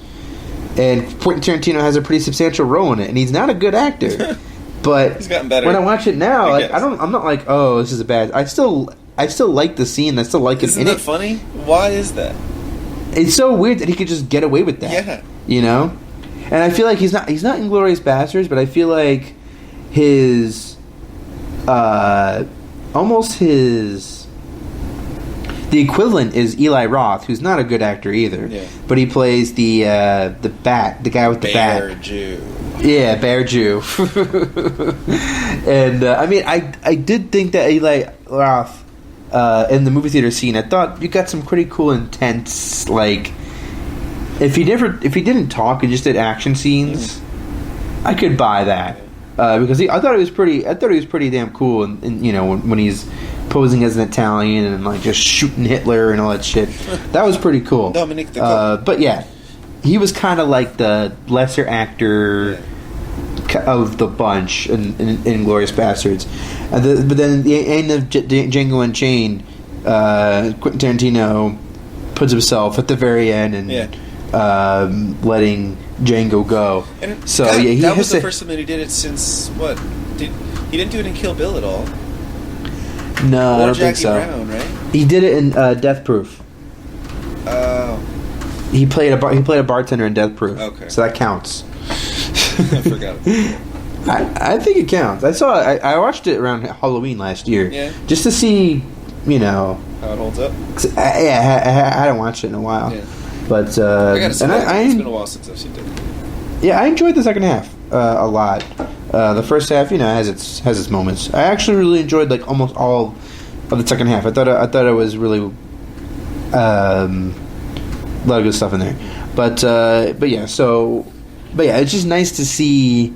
Speaker 1: And Quentin Tarantino has a pretty substantial role in it, and he's not a good actor. But
Speaker 2: he's gotten better.
Speaker 1: When I watch it now, I'm not like, oh, this is a bad. I still like the scene. I still like him in it.
Speaker 2: Isn't that funny? Why is that?
Speaker 1: It's so weird that he could just get away with that.
Speaker 2: Yeah.
Speaker 1: And I feel like he's not Inglourious Basterds, but I feel like his the equivalent is Eli Roth, who's not a good actor either.
Speaker 2: Yeah.
Speaker 1: But he plays the guy with the bat.
Speaker 2: Jew.
Speaker 1: Yeah, Bear Jew. And I mean, I did think that Eli Roth in the movie theater scene, I thought you got some pretty cool, intense, like, if he didn't talk and just did action scenes, I could buy that because I thought it was pretty damn cool, and you know when he's posing as an Italian and like just shooting Hitler and all that shit, that was pretty cool.
Speaker 2: Dominic the
Speaker 1: but yeah, he was kind of like the lesser actor of the bunch in Inglourious Bastards. But then at the end of Django Unchained, Quentin Tarantino puts himself at the very end and letting Django go.
Speaker 2: And
Speaker 1: so
Speaker 2: God,
Speaker 1: yeah,
Speaker 2: that was the first time that he did it since what? He didn't do it in Kill Bill at all.
Speaker 1: No, I don't
Speaker 2: Jackie
Speaker 1: think so.
Speaker 2: Brown, right?
Speaker 1: He did it in Death Proof.
Speaker 2: Oh.
Speaker 1: He played a bartender in Death Proof.
Speaker 2: Okay.
Speaker 1: So that counts.
Speaker 2: I forgot.
Speaker 1: I think it counts. I watched it around Halloween last year.
Speaker 2: Yeah.
Speaker 1: Just to see, you know,
Speaker 2: how it holds up.
Speaker 1: I hadn't watched it in a while.
Speaker 2: Yeah.
Speaker 1: But
Speaker 2: I gotta say, it's been a while since I've seen it.
Speaker 1: Yeah, I enjoyed the second half a lot. The first half, you know, has its moments. I actually really enjoyed like almost all of the second half. I thought it was really a lot of good stuff in there. But yeah, it's just nice to see.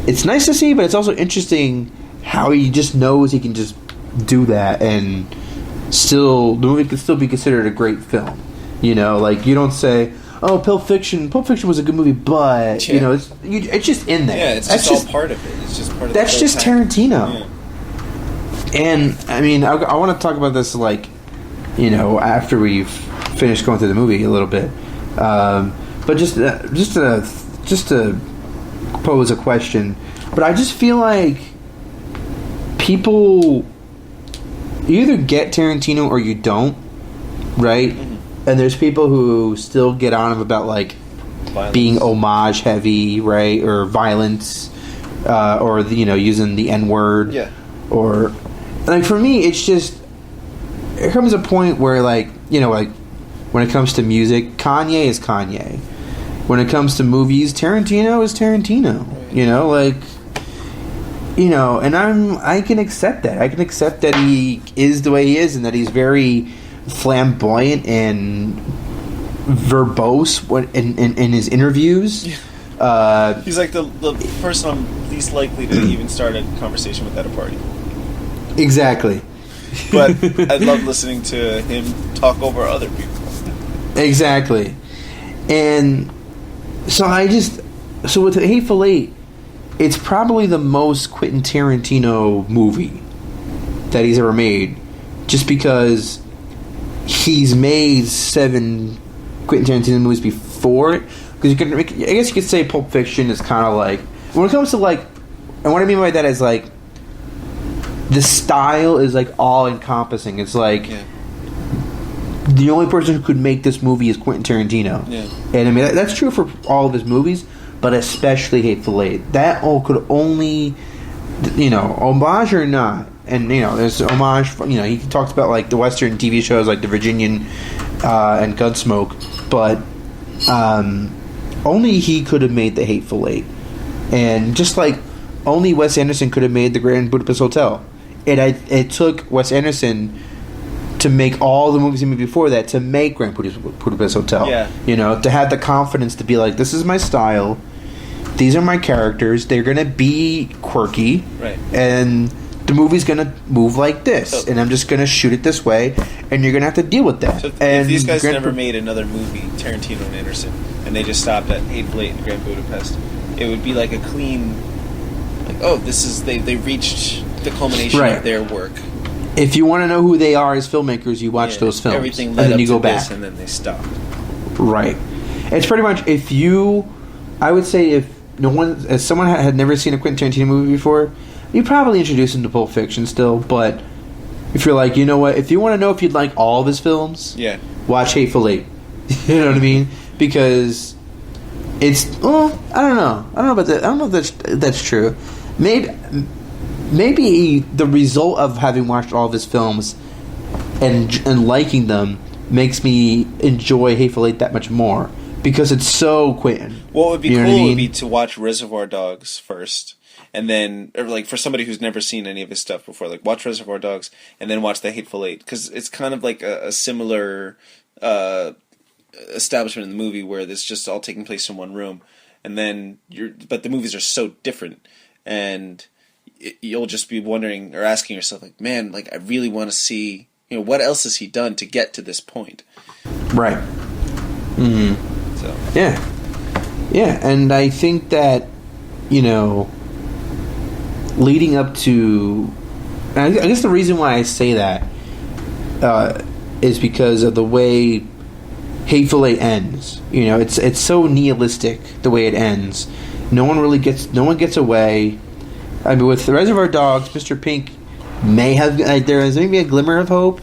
Speaker 1: It's nice to see, but it's also interesting how he just knows he can just do that and still the movie can still be considered a great film. You know, like you don't say, "Oh, Pulp Fiction was a good movie," but you know, it's just in there.
Speaker 2: Yeah, it's just all part of it. It's just part of.
Speaker 1: That's just Tarantino.
Speaker 2: Yeah.
Speaker 1: And I mean, I want to talk about this like, you know, after we've finished going through the movie a little bit. But just to pose a question, but I just feel like people you either get Tarantino or you don't, right? Mm-hmm. And there's people who still get on him about like violence. Being homage heavy, right, or violence, or you know, using the N-word, or like for me, it's just there comes a point where like you know, like when it comes to music, Kanye is Kanye. When it comes to movies, Tarantino is Tarantino. Right. You know, like you know, and I can accept that. I can accept that he is the way he is, and that he's very flamboyant and verbose in his interviews. Yeah.
Speaker 2: He's like the person I'm least likely to even start a conversation with at a party.
Speaker 1: Exactly.
Speaker 2: But I love listening to him talk over other people.
Speaker 1: Exactly. And so with the Hateful Eight, it's probably the most Quentin Tarantino movie that he's ever made, just because he's made 7 Quentin Tarantino movies before it. Because I guess you could say Pulp Fiction is kind of like, when it comes to like, and what I mean by that is like, the style is like all encompassing. It's like the only person who could make this movie is Quentin Tarantino. Yeah. And I mean that's true for all of his movies, but especially Hateful Eight. That could only, you know, homage or not. And you know, there's homage. You know, he talks about like the Western TV shows like The Virginian and Gunsmoke, but only he could have made the Hateful Eight, and just like only Wes Anderson could have made the Grand Budapest Hotel. It took Wes Anderson to make all the movies he made before that to make Grand Budapest Hotel. Yeah. You know, to have the confidence to be like, this is my style. These are my characters. They're gonna be quirky, right? And the movie's gonna move like this, and I'm just gonna shoot it this way, and you're gonna have to deal with that.
Speaker 2: So if these guys never made another movie, Tarantino and Anderson, and they just stopped at Hateful Eight and Grand Budapest, it would be like a clean, like, oh, this is they reached the culmination of their work.
Speaker 1: If you want to know who they are as filmmakers, you watch those films,
Speaker 2: everything
Speaker 1: and then you go back,
Speaker 2: and then they stop.
Speaker 1: Right. It's pretty much I would say if someone had never seen a Quentin Tarantino movie before, you probably introduce him to Pulp Fiction still, but if you're like, you know what, if you want to know if you'd like all of his films, watch Hateful Eight. You know what I mean? Because it's, I don't know about that. I don't know if that's true. Maybe the result of having watched all of his films and liking them makes me enjoy Hateful Eight that much more, because it's so Quentin.
Speaker 2: What would be cool would be to watch Reservoir Dogs first, and then, or like for somebody who's never seen any of his stuff before, like watch Reservoir Dogs and then watch The Hateful Eight, because it's kind of like a similar establishment in the movie where it's just all taking place in one room, and then but the movies are so different, and you'll just be wondering or asking yourself, like, man, like I really want to see, what else has he done to get to this point?
Speaker 1: Right. Mm-hmm.
Speaker 2: So
Speaker 1: yeah, and I think that leading up to, I guess the reason why I say that is because of the way Hateful Eight ends. It's so nihilistic the way it ends. No one gets away. I mean, with the Reservoir Dogs, Mr. Pink may have, there is maybe a glimmer of hope.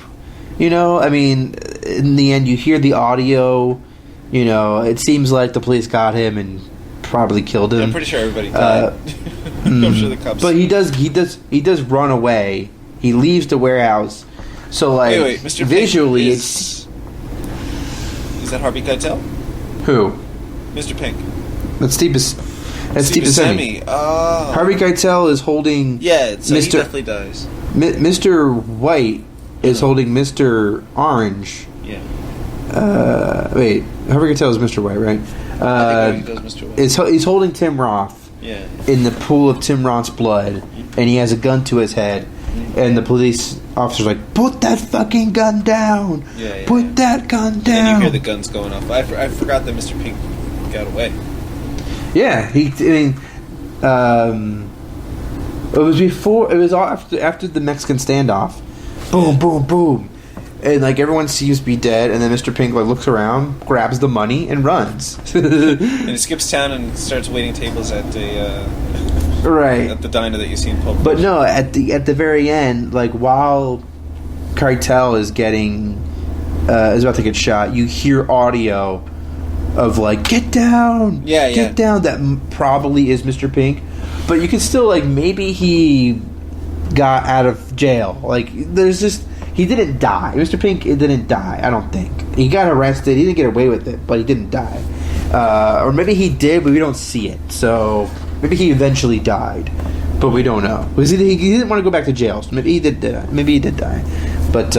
Speaker 1: I mean, in the end, you hear the audio. It seems like the police got him and probably killed him.
Speaker 2: Yeah, I'm pretty sure everybody died. I'm sure the cops.
Speaker 1: But he does run away. He leaves the warehouse. So
Speaker 2: wait, Mr.
Speaker 1: visually,
Speaker 2: Pink is that Harvey Keitel?
Speaker 1: Who?
Speaker 2: Mr. Pink.
Speaker 1: That's Steve Buscemi.
Speaker 2: Oh.
Speaker 1: Harvey Keitel is holding.
Speaker 2: Yeah, so he definitely dies.
Speaker 1: Mr. White is holding Mr. Orange.
Speaker 2: Yeah.
Speaker 1: Wait, Harvey Keitel is Mr. White, right?
Speaker 2: I think he goes Mr. White.
Speaker 1: He's holding Tim Roth.
Speaker 2: Yeah.
Speaker 1: In the pool of Tim Roth's blood, and he has a gun to his head, and the police officer's like, "Put that fucking gun down!
Speaker 2: Yeah.
Speaker 1: Put that gun down!"
Speaker 2: And you hear the guns going off. I forgot that Mr. Pink got away.
Speaker 1: Yeah, it was before. It was all after the Mexican standoff. Boom, boom, boom, and everyone seems to be dead. And then Mr. Pink looks around, grabs the money, and runs.
Speaker 2: And he skips town and starts waiting tables at the diner that you see in Pulp Fiction.
Speaker 1: But no, at the very end, while Keitel is about to get shot, you hear audio of get down, get down. That probably is Mr. Pink, but you can still maybe he got out of jail. There's just, he didn't die. Mr. Pink didn't die. I don't think he got arrested. He didn't get away with it, but he didn't die. Or maybe he did, but we don't see it. So maybe he eventually died, but we don't know because he didn't want to go back to jail. So maybe he did. Maybe he did die, but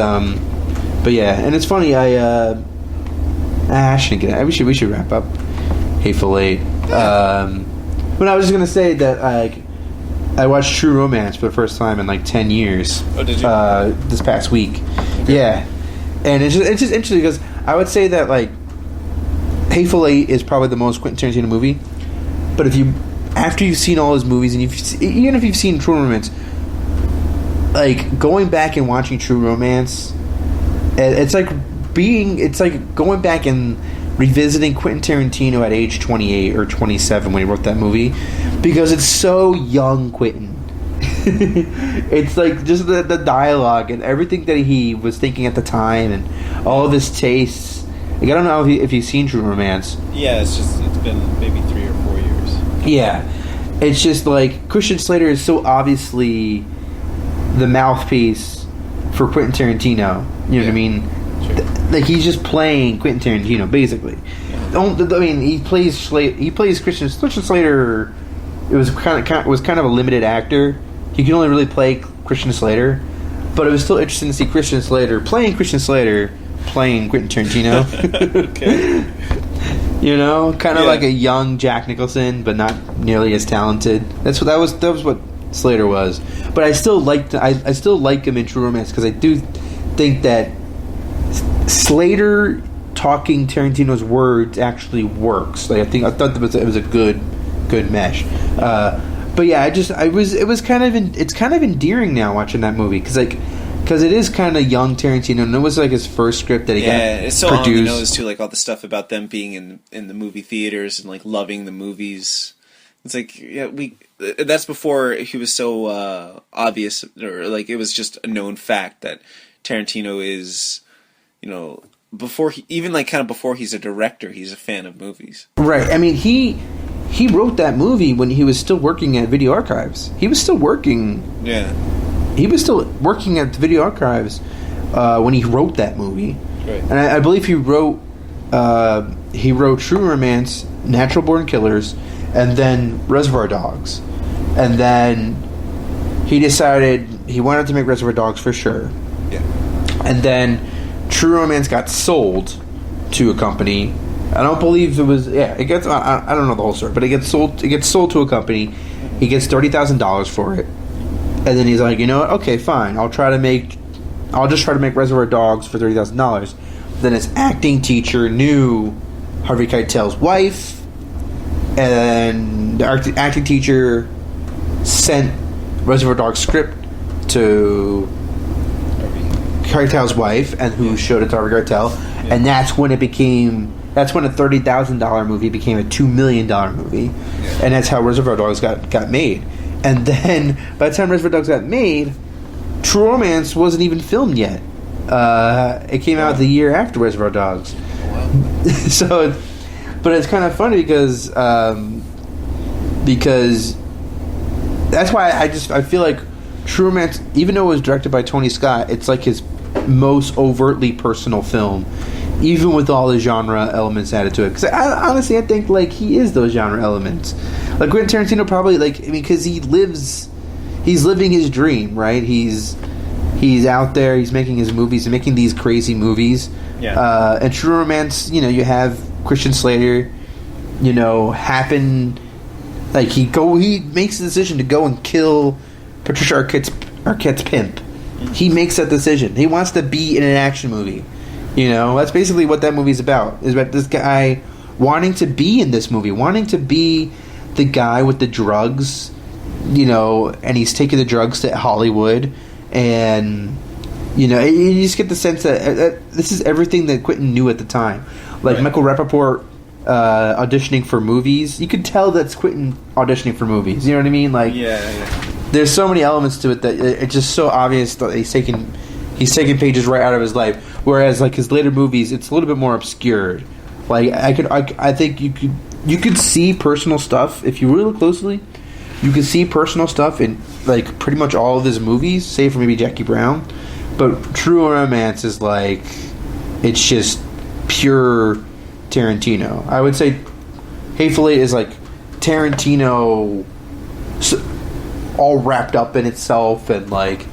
Speaker 1: yeah. And it's funny. I shouldn't get it. We should wrap up Hateful Eight. But I was just gonna say that I watched True Romance for the first time in 10 years.
Speaker 2: Oh, did you?
Speaker 1: This past week.
Speaker 2: Okay.
Speaker 1: Yeah, and it's just interesting because I would say that Hateful Eight is probably the most Quentin Tarantino movie. But after you've seen all his movies and even if you've seen True Romance, going back and watching True Romance, it's like going back and revisiting Quentin Tarantino at age 28 or 27 when he wrote that movie, because it's so young Quentin. It's just the dialogue and everything that he was thinking at the time and all of his tastes. I don't know if you've seen True Romance.
Speaker 2: Yeah, it's been maybe 3 or 4 years.
Speaker 1: Yeah, it's just Christian Slater is so obviously the mouthpiece for Quentin Tarantino. You know what I mean? Sure. He's just playing Quentin Tarantino, basically. Yeah. I mean, he plays Christian Slater. It was kind of a limited actor. He could only really play Christian Slater, but it was still interesting to see Christian Slater playing Quentin Tarantino.
Speaker 2: Okay.
Speaker 1: Kind of like a young Jack Nicholson, but not nearly as talented. That was what Slater was. But I still like him in True Romance because I do think that Slater talking Tarantino's words actually works. I thought that it was a good mesh. But yeah, it's kind of endearing now watching that movie because it is kind of young Tarantino, and it was his first script that he got
Speaker 2: it's so
Speaker 1: produced.
Speaker 2: on the nose too, all the stuff about them being in the movie theaters and loving the movies. It's that's before he was so obvious, or it was just a known fact that Tarantino is, before he's a director, he's a fan of movies.
Speaker 1: Right. I mean, he wrote that movie when he was still working at Video Archives. He was still working.
Speaker 2: Yeah.
Speaker 1: He was still working at the Video Archives when he wrote that movie.
Speaker 2: Right.
Speaker 1: And I believe he wrote he wrote True Romance, Natural Born Killers, and then Reservoir Dogs. And then he decided he wanted to make Reservoir Dogs for sure.
Speaker 2: Yeah.
Speaker 1: And then True Romance got sold to a company. I don't believe it was. Yeah, it gets. I don't know the whole story, but it gets sold. It gets sold to a company. He gets $30,000 for it, and then he's like, you know what? Okay, fine. I'll just try to make Reservoir Dogs for $30,000. Then his acting teacher knew Harvey Keitel's wife, and the acting teacher sent Reservoir Dogs script to Keitel's wife, and who showed it to Harvey Keitel, and that's when it became. That's when a $30,000 movie became a $2 million movie, and that's how Reservoir Dogs got made. And then by the time Reservoir Dogs got made, True Romance wasn't even filmed yet. It came out the year after Reservoir Dogs. Wow. So, but it's kind of funny because that's why I feel like True Romance, even though it was directed by Tony Scott, it's like his most overtly personal film, even with all the genre elements added to it. Because honestly, I think like he is those genre elements. Like Quentin Tarantino probably because he's living his dream, right? He's out there, he's making his movies, making these crazy movies.
Speaker 2: Yeah.
Speaker 1: And True Romance, you have Christian Slater, happen. Like he makes the decision to go and kill Patricia Arquette's pimp. He makes that decision. He wants to be in an action movie. That's basically what that movie's about. Is about this guy wanting to be in this movie, wanting to be the guy with the drugs, and he's taking the drugs to Hollywood, and you just get the sense that this is everything that Quentin knew at the time. Like Michael Rappaport auditioning for movies, you could tell that's Quentin auditioning for movies. You know what I mean? Like, there's so many elements to it that it's just so obvious that he's taking pages right out of his life. Whereas like his later movies, it's a little bit more obscured. Like I think you could see personal stuff if you really look closely. You could see personal stuff in like pretty much all of his movies, save for maybe Jackie Brown. But True Romance is like, it's just pure Tarantino. I would say Hateful Eight is like Tarantino all wrapped up in itself, and like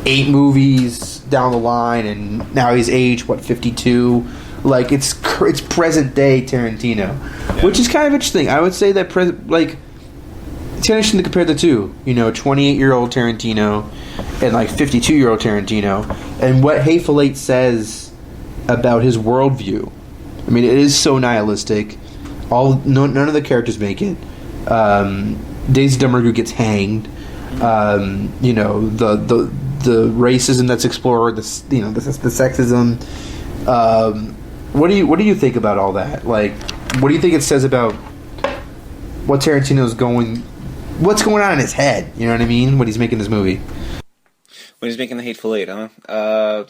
Speaker 1: 8 movies down the line, and now he's aged 52. Like it's present day Tarantino, which is kind of interesting. I would say that it's interesting to compare the two. 28-year-old Tarantino and like 52-year-old Tarantino, and what Hateful Eight says about his worldview. I mean, it is so nihilistic. None of the characters make it. Daisy Dummer gets hanged. The racism that's explored, the sexism. What do you think about all that? Like, what do you think it says about what Tarantino's what's going on in his head? You know what I mean? When he's making this movie.
Speaker 2: When he's making the Hateful Eight, huh?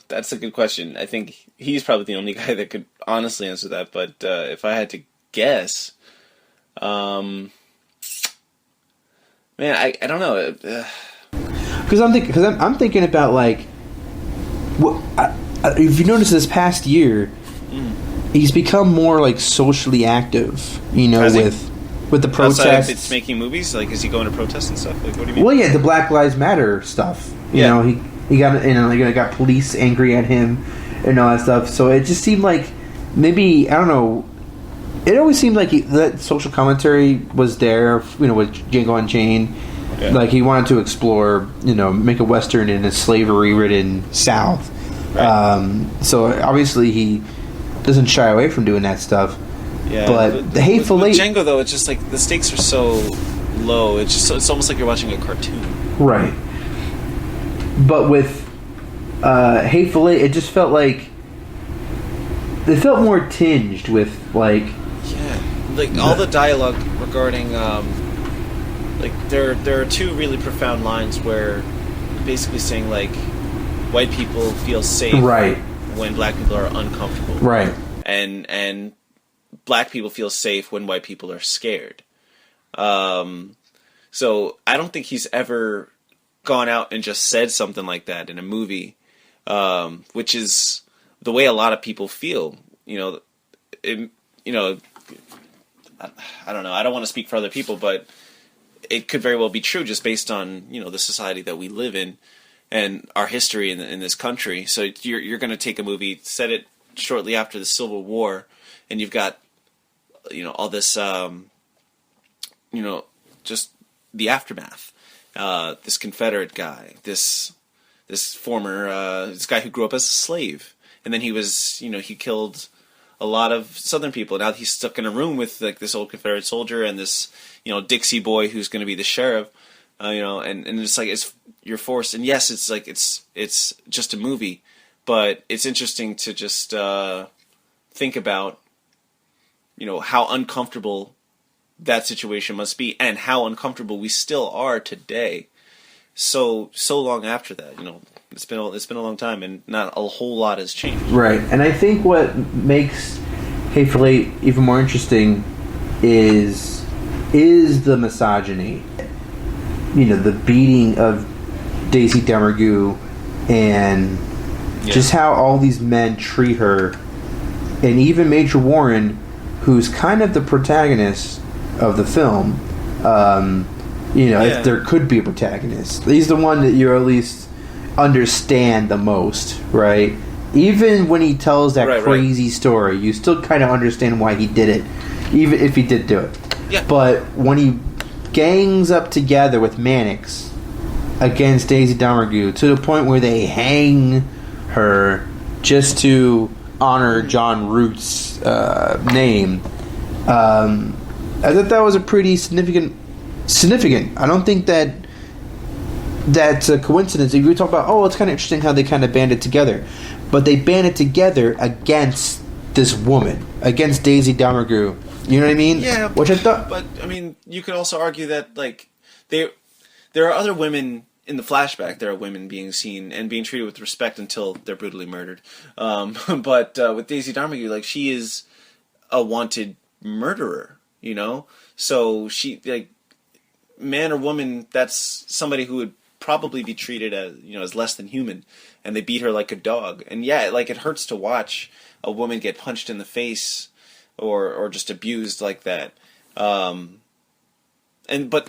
Speaker 2: That's a good question. I think he's probably the only guy that could honestly answer that. But if I had to guess, man, I don't know.
Speaker 1: Because I'm thinking about like, if you notice this past year, he's become more like socially active. With the protests.
Speaker 2: Outside of it's making movies, like is he going to protest and stuff? Like, what do you mean?
Speaker 1: Well, yeah, the Black Lives Matter stuff. He got got police angry at him and all that stuff. So it just seemed like maybe, I don't know. It always seemed like that social commentary was there. With Django Unchained. Yeah. Like he wanted to explore, make a Western in a slavery-ridden South. Right. So obviously he doesn't shy away from doing that stuff. Yeah, but the Hateful Eight,
Speaker 2: Django though, it's just like the stakes are so low. It's almost like you're watching a cartoon.
Speaker 1: Right. But with Hateful Eight, it just felt like it felt more tinged with like
Speaker 2: all the dialogue regarding there are 2 really profound lines where basically saying like white people feel safe when black people are uncomfortable,
Speaker 1: right,
Speaker 2: and black people feel safe when white people are scared. So I don't think he's ever gone out and just said something like that in a movie, which is the way a lot of people feel. you know, I don't know. I don't want to speak for other people, but it could very well be true just based on, you know, the society that we live in and our history in this country. So you're going to take a movie, set it shortly after the Civil War, and you've got, you know, all this, you know, just the aftermath. This Confederate guy, this former, this guy who grew up as a slave, and then he was, you know, he killed a lot of Southern people. Now he's stuck in a room with like this old Confederate soldier and this, you know, Dixie boy who's going to be the sheriff, you know, and it's like you're forced. And yes, it's like it's just a movie, but it's interesting to just think about, you know, how uncomfortable that situation must be, and how uncomfortable we still are today. So long after that, you know. It's been a long time, and not a whole lot has changed.
Speaker 1: Right, and I think what makes Hateful Eight even more interesting is the misogyny. You know, the beating of Daisy Demergue, and just how all these men treat her, and even Major Warren, who's kind of the protagonist of the film. You know, if there could be a protagonist, he's the one that you're at least understand the most, right? Even when he tells that crazy story, you still kind of understand why he did it, even if he did do it.
Speaker 2: Yeah.
Speaker 1: But when he gangs up together with Mannix against Daisy Domergue to the point where they hang her just to honor John Root's name, I thought that was a pretty significant. I don't think that's a coincidence. If you talk about, it's kind of interesting how they kind of banded together, but they banded together against this woman, against Daisy Domergue. You know what I mean?
Speaker 2: Yeah.
Speaker 1: Which I thought,
Speaker 2: but I mean, you could also argue that like there are other women in the flashback. There are women being seen and being treated with respect until they're brutally murdered. But with Daisy Domergue, like, she is a wanted murderer. You know, so she, like, man or woman, that's somebody who would probably be treated as, you know, as less than human, and they beat her like a dog. And yeah, like, it hurts to watch a woman get punched in the face or just abused like that. But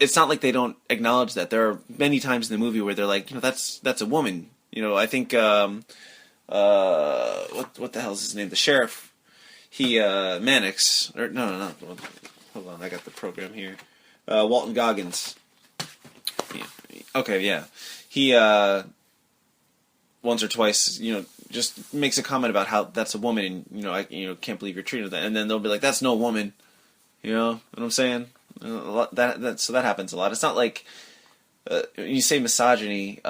Speaker 2: it's not like they don't acknowledge that. There are many times in the movie where they're like, you know, that's a woman. You know, I think what the hell's his name? The sheriff. He Mannix, or no. Hold on, I got the program here. Walton Goggins. Yeah. Okay, yeah. He once or twice, you know, just makes a comment about how that's a woman, and, you know, I can't believe you're treating that. And then they'll be like, "That's no woman." You know what I'm saying? So that happens a lot. It's not like when you say misogyny.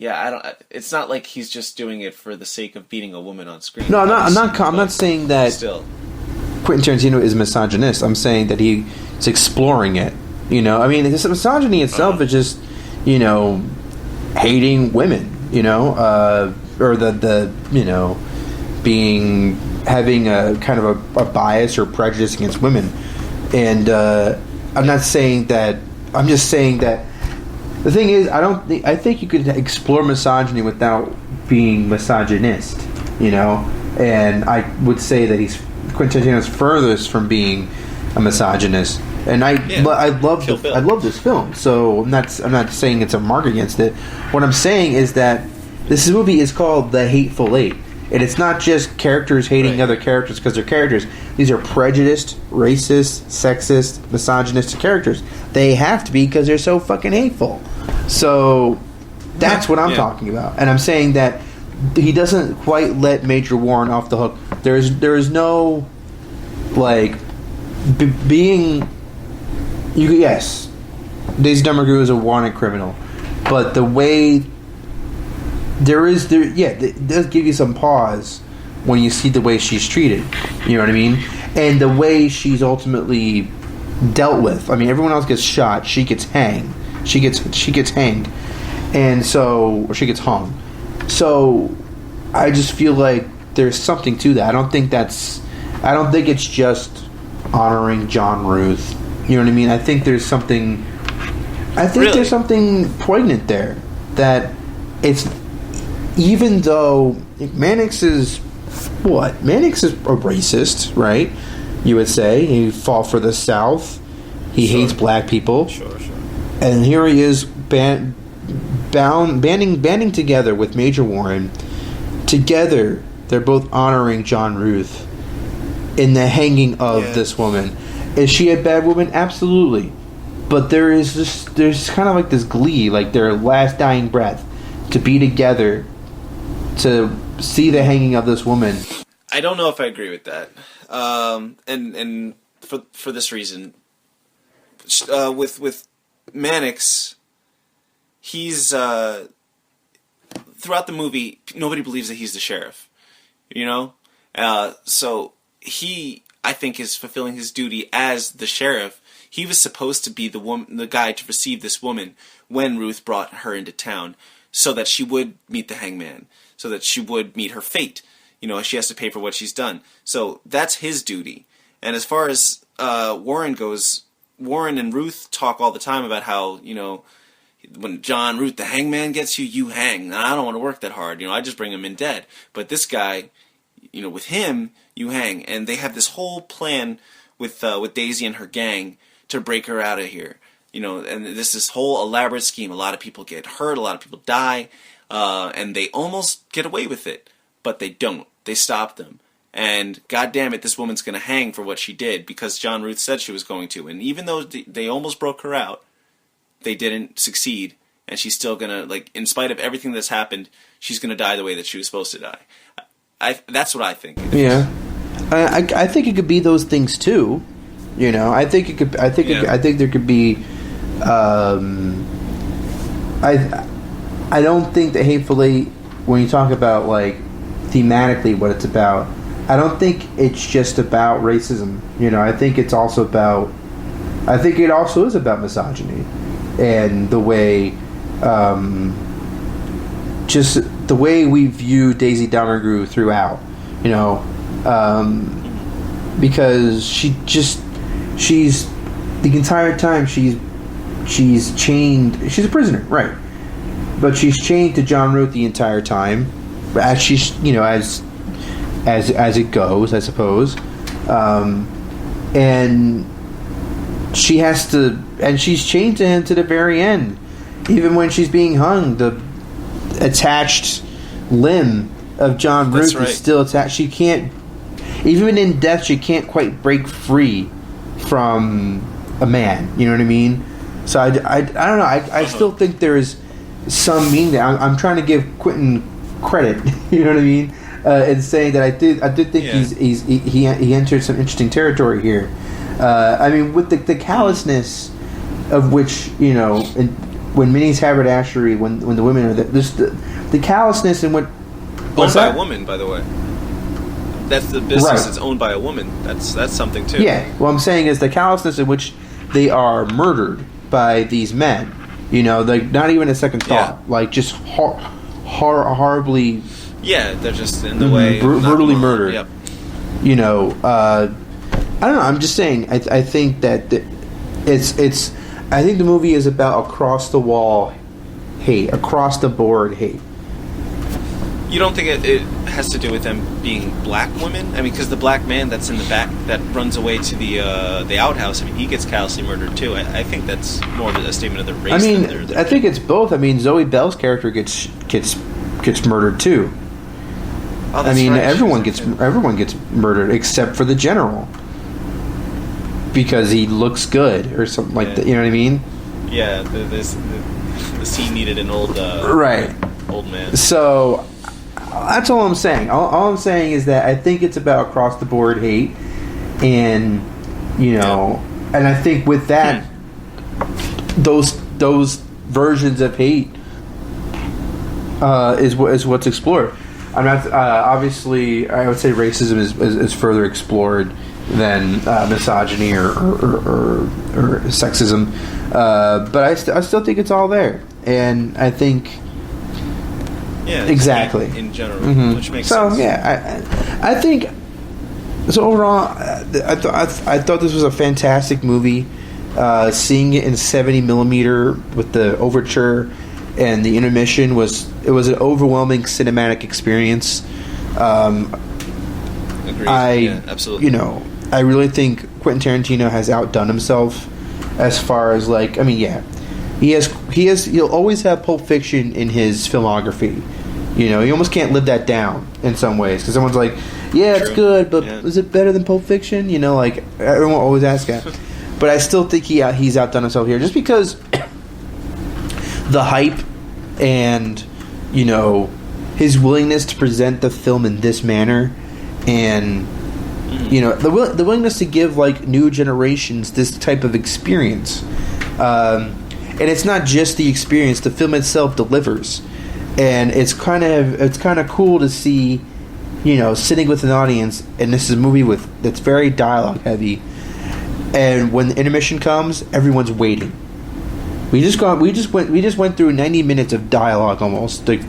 Speaker 2: It's not like he's just doing it for the sake of beating a woman on screen.
Speaker 1: No, I'm not saying that.
Speaker 2: Still,
Speaker 1: Quentin Tarantino is misogynist. I'm saying that he's exploring it. You know, I mean, this misogyny itself is just, you know, hating women. You know, or the you know, having a kind of a bias or prejudice against women. And I'm not saying that. I'm just saying that the thing is, I think you could explore misogyny without being misogynist. You know, and I would say that Quentin Tarantino is furthest from being a misogynist, and I love this film. So I'm not saying it's a mark against it. What I'm saying is that this movie is called The Hateful Eight, and it's not just characters hating other characters because they're characters. These are prejudiced, racist, sexist, misogynistic characters. They have to be because they're so fucking hateful. So that's what I'm talking about, and I'm saying that he doesn't quite let Major Warren off the hook. There is no, like, being. Yes, Daisy Domergue is a wanted criminal, but the way it does give you some pause when you see the way she's treated. You know what I mean? And the way she's ultimately dealt with. I mean, everyone else gets shot. She gets hanged. She gets hanged, and or she gets hung. So I just feel like there's something to that. I don't think it's just honoring John Ruth. You know what I mean? I think there's something. There's something poignant there. That it's, even though Mannix is what? Mannix is a racist, right? You would say he fought for the South. He hates black people.
Speaker 2: Sure.
Speaker 1: And here he is banding together with Major Warren. Together, they're both honoring John Ruth in the hanging of this woman. Is she a bad woman? Absolutely. But there's kind of like this glee, like their last dying breath, to be together, to see the hanging of this woman.
Speaker 2: I don't know if I agree with that. And for this reason, with Mannix, he's throughout the movie, nobody believes that he's the sheriff, so he, I think, is fulfilling his duty as the sheriff. He was supposed to be the guy to receive this woman when Ruth brought her into town, so that she would meet the hangman, so that she would meet her fate. She has to pay for what she's done. So that's his duty. And as far as Warren goes, Warren and Ruth talk all the time about how, when John Ruth, the hangman, gets you, you hang. And I don't want to work that hard. I just bring him in dead. But this guy, with him, you hang. And they have this whole plan with Daisy and her gang to break her out of here. And this whole elaborate scheme. A lot of people get hurt. A lot of people die. And they almost get away with it. But they don't. They stop them. And God damn it, this woman's going to hang for what she did because John Ruth said she was going to. And even though they almost broke her out, they didn't succeed. And she's still going to, in spite of everything that's happened, she's going to die the way that she was supposed to die. That's what I think.
Speaker 1: Yeah. I think it could be those things too. I think it could. I think there could be. I don't think that Hateful Eight, when you talk about thematically what it's about, I don't think it's just about racism. I think it's also about. I think it also is about misogyny, and the way, just the way we view Daisy Domergue throughout. Because she's the entire time she's chained. She's a prisoner, right? But she's chained to John Ruth the entire time. As she's as it goes, I suppose, and she has to, and she's chained to him to the very end. Even when she's being hung, the attached limb of John Ruth is still attached. She can't, even in death, she can't quite break free from a man. You know what I mean? So I don't know. I still think there is some meaning there. I'm trying to give Quentin credit. You know what I mean? And saying that I did think he entered some interesting territory here. I mean, with the callousness of which, when Minnie's haberdashery, when the women are there, the callousness and what
Speaker 2: owned by a woman, by the way. That's the business that's owned by a woman. That's something too.
Speaker 1: Yeah. What I'm saying is the callousness in which they are murdered by these men. Not even a second thought. Just horribly.
Speaker 2: Yeah, they're just in the way.
Speaker 1: Brutally murdered.
Speaker 2: Yep.
Speaker 1: I don't know. I'm just saying. I think that it's. I think the movie is about across the wall hate, across the board hate.
Speaker 2: You don't think it has to do with them being black women? I mean, because the black man that's in the back that runs away to the outhouse, I mean, he gets callously murdered too. I think that's more of a statement of the race.
Speaker 1: I mean, I think it's both. I mean, Zoe Bell's character gets murdered too.
Speaker 2: Oh,
Speaker 1: I mean,
Speaker 2: right.
Speaker 1: everyone gets murdered except for the general because he looks good or something like that. You know what I mean?
Speaker 2: Yeah, the scene needed an old old man.
Speaker 1: So that's all I'm saying. All I'm saying is that I think it's about across the board hate, and and I think with that, those versions of hate is what's explored. I'm not obviously. I would say racism is further explored than misogyny or sexism, but I still think it's all there, and I think.
Speaker 2: Yeah,
Speaker 1: exactly.
Speaker 2: In general, which makes
Speaker 1: sense. So
Speaker 2: yeah,
Speaker 1: I think. So overall, I thought this was a fantastic movie. Seeing it in 70mm with the overture and the intermission was an overwhelming cinematic experience.
Speaker 2: Agreed. Absolutely.
Speaker 1: I really think Quentin Tarantino has outdone himself as far as like, I mean, yeah, he'll always have Pulp Fiction in his filmography. He almost can't live that down in some ways because someone's like, yeah, it's good, but is it better than Pulp Fiction? Like everyone always asks that. But I still think he's outdone himself here just because the hype and his willingness to present the film in this manner, and the willingness to give like new generations this type of experience, and it's not just the experience; the film itself delivers, and it's kind of cool to see, sitting with an audience, and this is a movie that's very dialogue heavy, and when the intermission comes, everyone's waiting. We just went through 90 minutes of dialogue almost, like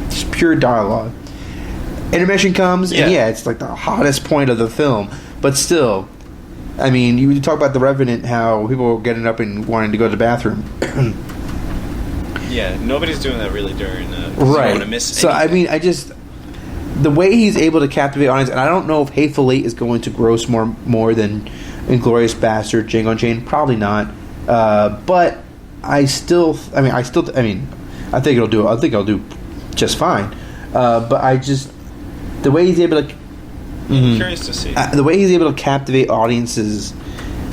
Speaker 1: just pure dialogue. Intermission comes, and it's like the hottest point of the film. But still, I mean, you talk about The Revenant, how people were getting up and wanting to go to the bathroom.
Speaker 2: Yeah, nobody's doing that really during
Speaker 1: right.
Speaker 2: You don't want to miss
Speaker 1: so
Speaker 2: anything.
Speaker 1: I mean, the way he's able to captivate audience, and I don't know if Hateful Eight is going to gross more than Inglourious Bastard, Django Unchained, probably not. But I think it'll do. I think it'll do just fine. But the way he's able to.
Speaker 2: I'm curious to see
Speaker 1: the way he's able to captivate audiences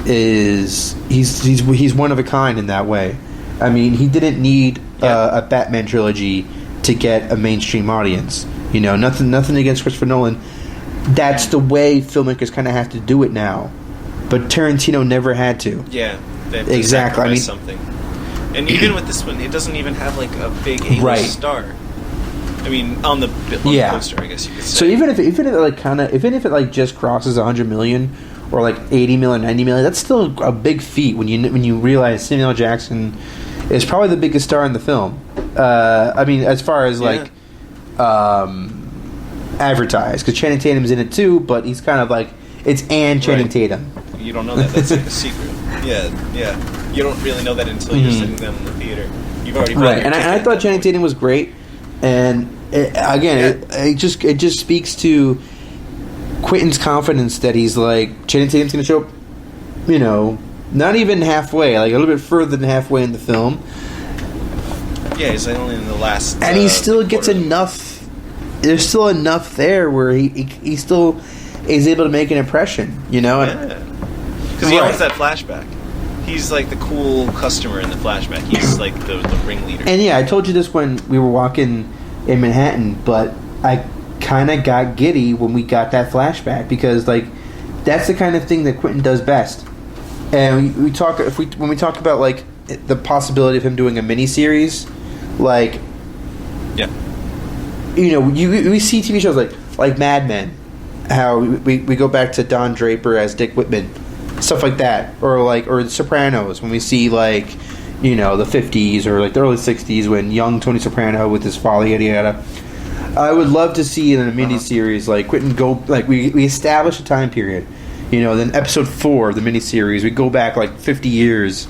Speaker 1: is he's one of a kind in that way. I mean, he didn't need a Batman trilogy to get a mainstream audience. Nothing against Christopher Nolan. That's the way filmmakers kind of have to do it now. But Tarantino never had to.
Speaker 2: Yeah,
Speaker 1: exactly. I mean,
Speaker 2: something. And even with this one, it doesn't even have like a big A-list star. I mean, on the poster, I guess you could say.
Speaker 1: So even if it just crosses 100 million or like 80 million, 90 million, that's still a big feat when you realize Samuel L. Jackson is probably the biggest star in the film. I mean, as far as like advertised, because Channing Tatum's in it too, but he's kind of like it's Channing Tatum.
Speaker 2: You don't know that. That's like a secret. Yeah. You don't really know that until you're sitting down in the theater. You've already
Speaker 1: right. And I thought Channing Tatum was great. And it just speaks to Quentin's confidence that he's like, Channing Tatum's going to show up, not even halfway, like a little bit further than halfway in the film.
Speaker 2: Yeah, he's only in the last.
Speaker 1: And he still gets enough. There's still enough there where he still is able to make an impression,
Speaker 2: Yeah. Because he owns that flashback. He's like the cool customer in the flashback. He's like the ringleader. And
Speaker 1: I told you this when we were walking in Manhattan, but I kind of got giddy when we got that flashback because like that's the kind of thing that Quentin does best. And when we talk about like the possibility of him doing a miniseries, like we see TV shows like Mad Men, how we go back to Don Draper as Dick Whitman. Stuff like that, or The Sopranos, when we see the 50s or like the early 60s when young Tony Soprano with his folly, yada yada. I would love to see in a miniseries like Quentin go we establish a time period, then episode 4 of the miniseries we go back like 50 years,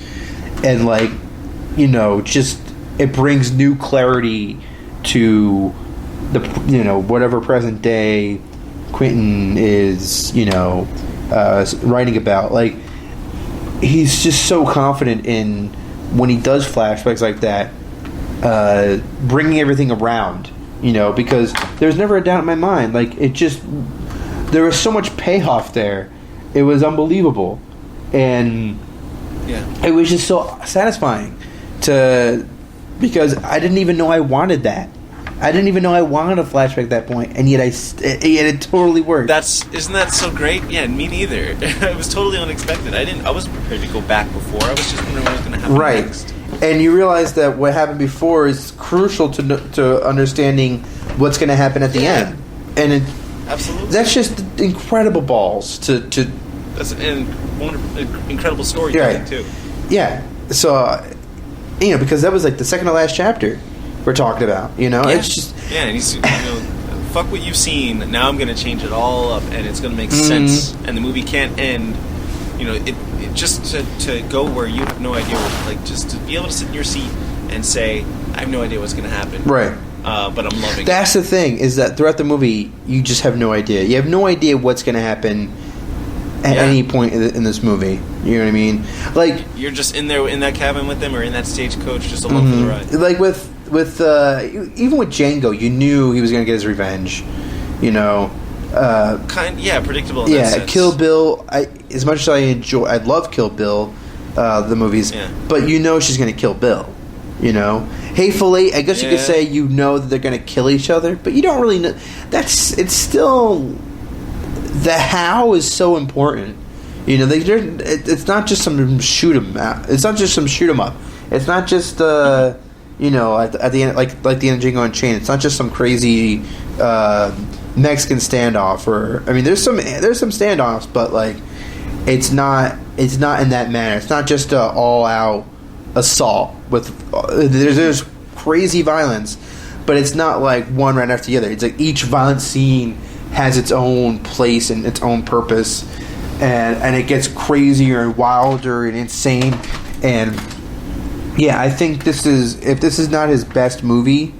Speaker 1: and just it brings new clarity to the whatever present day Quentin is writing about. Like he's just so confident in when he does flashbacks like that, bringing everything around, because there's never a doubt in my mind. Like there was so much payoff there. It was unbelievable, and it was just so satisfying because I didn't even know I wanted that. I didn't even know I wanted a flashback at that point, and yet it totally worked.
Speaker 2: Isn't that so great? Yeah, me neither. It was totally unexpected. I wasn't prepared to go back before. I was just wondering what was going to happen next.
Speaker 1: And you realize that what happened before is crucial to understanding what's going to happen at the end. And
Speaker 2: absolutely,
Speaker 1: that's just incredible balls to.
Speaker 2: That's an incredible storytelling too.
Speaker 1: Yeah. So, because that was like the second to last chapter we're talking about, it's just
Speaker 2: and he's fuck what you've seen, now I'm going to change it all up and it's going to make sense, and the movie can't end, it just to go where you have no idea what, just to be able to sit in your seat and say I have no idea what's going to happen,
Speaker 1: right,
Speaker 2: but I'm loving
Speaker 1: That's the thing, is that throughout the movie, you just have no idea. You have no idea what's going to happen at any point in this movie. You know what I mean? Like,
Speaker 2: you're just in there in that cabin with them, or in that stagecoach, just along for the ride.
Speaker 1: Like with even with Django, you knew he was going to get his revenge. You know,
Speaker 2: predictable. In that sense.
Speaker 1: Kill Bill. As much as I love Kill Bill, the movies, but you know she's going to kill Bill. You know, Hateful Eight. I guess you could say you know that they're going to kill each other, but you don't really know. It's still. The how is so important. You know, it's not just some shoot 'em out. It's not just some shoot 'em up. It's not just you know, at the end, like the end of Django Unchained. It's not just some crazy Mexican standoff. Or I mean, there's some standoffs, but like it's not in that manner. It's not just a all out assault with there's crazy violence, but it's not like one right after the other. It's like each violent scene has its own place and its own purpose, and it gets crazier and wilder and insane. And yeah, I think if this is not his best movie,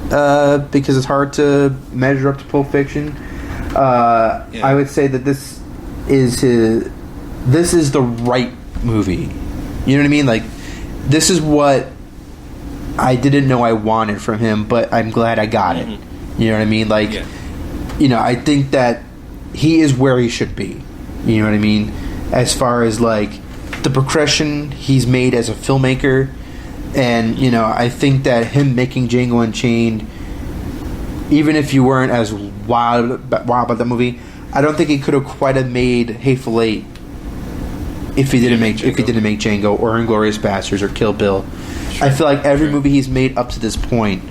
Speaker 1: because it's hard to measure up to Pulp Fiction, I would say that this is the right movie. You know what I mean? Like, this is what I didn't know I wanted from him, but I'm glad I got it. You know what I mean? Like, you know, I think that he is where he should be. You know what I mean? As far as, like, the progression he's made as a filmmaker. And, you know, I think that him making Django Unchained, even if you weren't as wild about the movie, I don't think he could have quite have made Hateful Eight if he didn't make Django or Inglourious Basterds or Kill Bill. Sure. I feel like every movie he's made up to this point